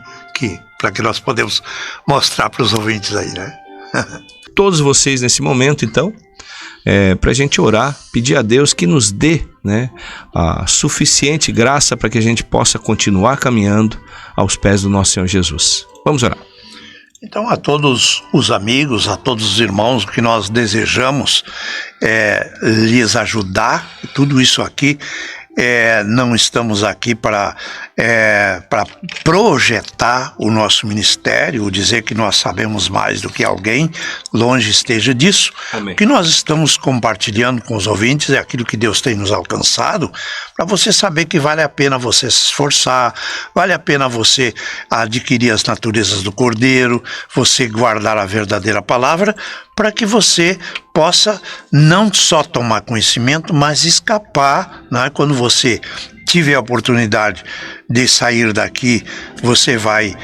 Para que nós podemos mostrar para os ouvintes aí, né? Todos vocês nesse momento, então, para a gente orar, pedir a Deus que nos dê, né, a suficiente graça para que a gente possa continuar caminhando aos pés do nosso Senhor Jesus. Vamos orar. Então, a todos os amigos, a todos os irmãos, o que nós desejamos lhes ajudar, tudo isso aqui, não estamos aqui para projetar o nosso ministério, dizer que nós sabemos mais do que alguém, longe esteja disso. Amém. O que nós estamos compartilhando com os ouvintes é aquilo que Deus tem nos alcançado, para você saber que vale a pena você se esforçar, vale a pena você adquirir as naturezas do Cordeiro, você guardar a verdadeira palavra, para que você possa não só tomar conhecimento, mas escapar, né? Quando você tiver a oportunidade de sair daqui, você vai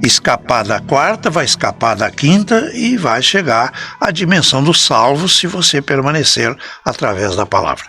escapar da quarta, vai escapar da quinta e vai chegar à dimensão dos salvos se você permanecer através da palavra.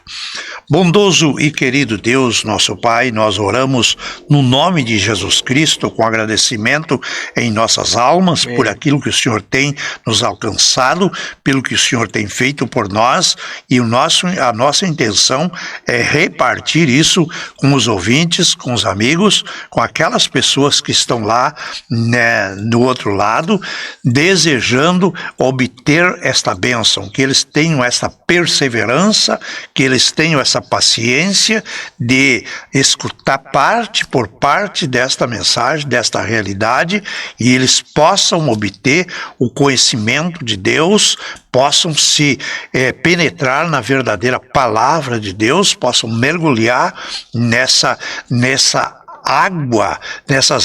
Bondoso e querido Deus, nosso Pai, nós oramos no nome de Jesus Cristo com agradecimento em nossas almas por aquilo que o Senhor tem nos alcançado, pelo que o Senhor tem feito por nós, e a nossa intenção é repartir isso com os ouvintes, com os amigos, com aquelas pessoas que estão lá, né, do outro lado, desejando obter esta bênção, que eles tenham essa perseverança, que eles tenham essa paciência de escutar parte por parte desta mensagem, desta realidade, e eles possam obter o conhecimento de Deus, possam se penetrar na verdadeira palavra de Deus, possam mergulhar nessas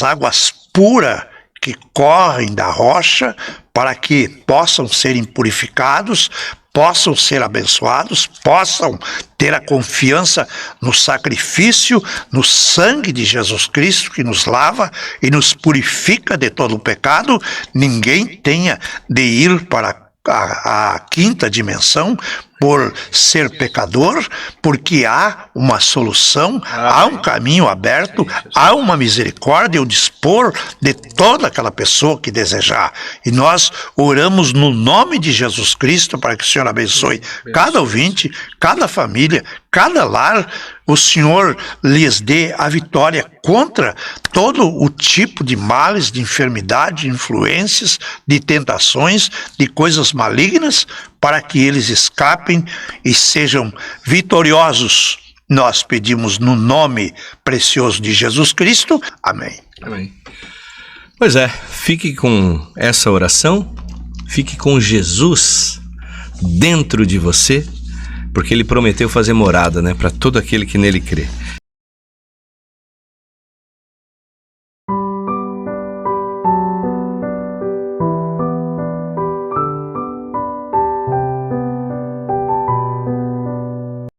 águas puras que correm da rocha, para que possam serem purificados, possam ser abençoados, possam ter a confiança no sacrifício, no sangue de Jesus Cristo que nos lava e nos purifica de todo o pecado. Ninguém tenha de ir para a quinta dimensão por ser pecador, porque há uma solução, há um caminho aberto, há uma misericórdia, o dispor de toda aquela pessoa que desejar. E nós oramos no nome de Jesus Cristo para que o Senhor abençoe cada ouvinte, cada família, cada lar. O Senhor lhes dê a vitória contra todo o tipo de males, de enfermidade, de influências, de tentações, de coisas malignas, para que eles escapem e sejam vitoriosos. Nós pedimos no nome precioso de Jesus Cristo. Amém. Amém. Pois é, fique com essa oração, fique com Jesus dentro de você, porque ele prometeu fazer morada, né, para todo aquele que nele crê.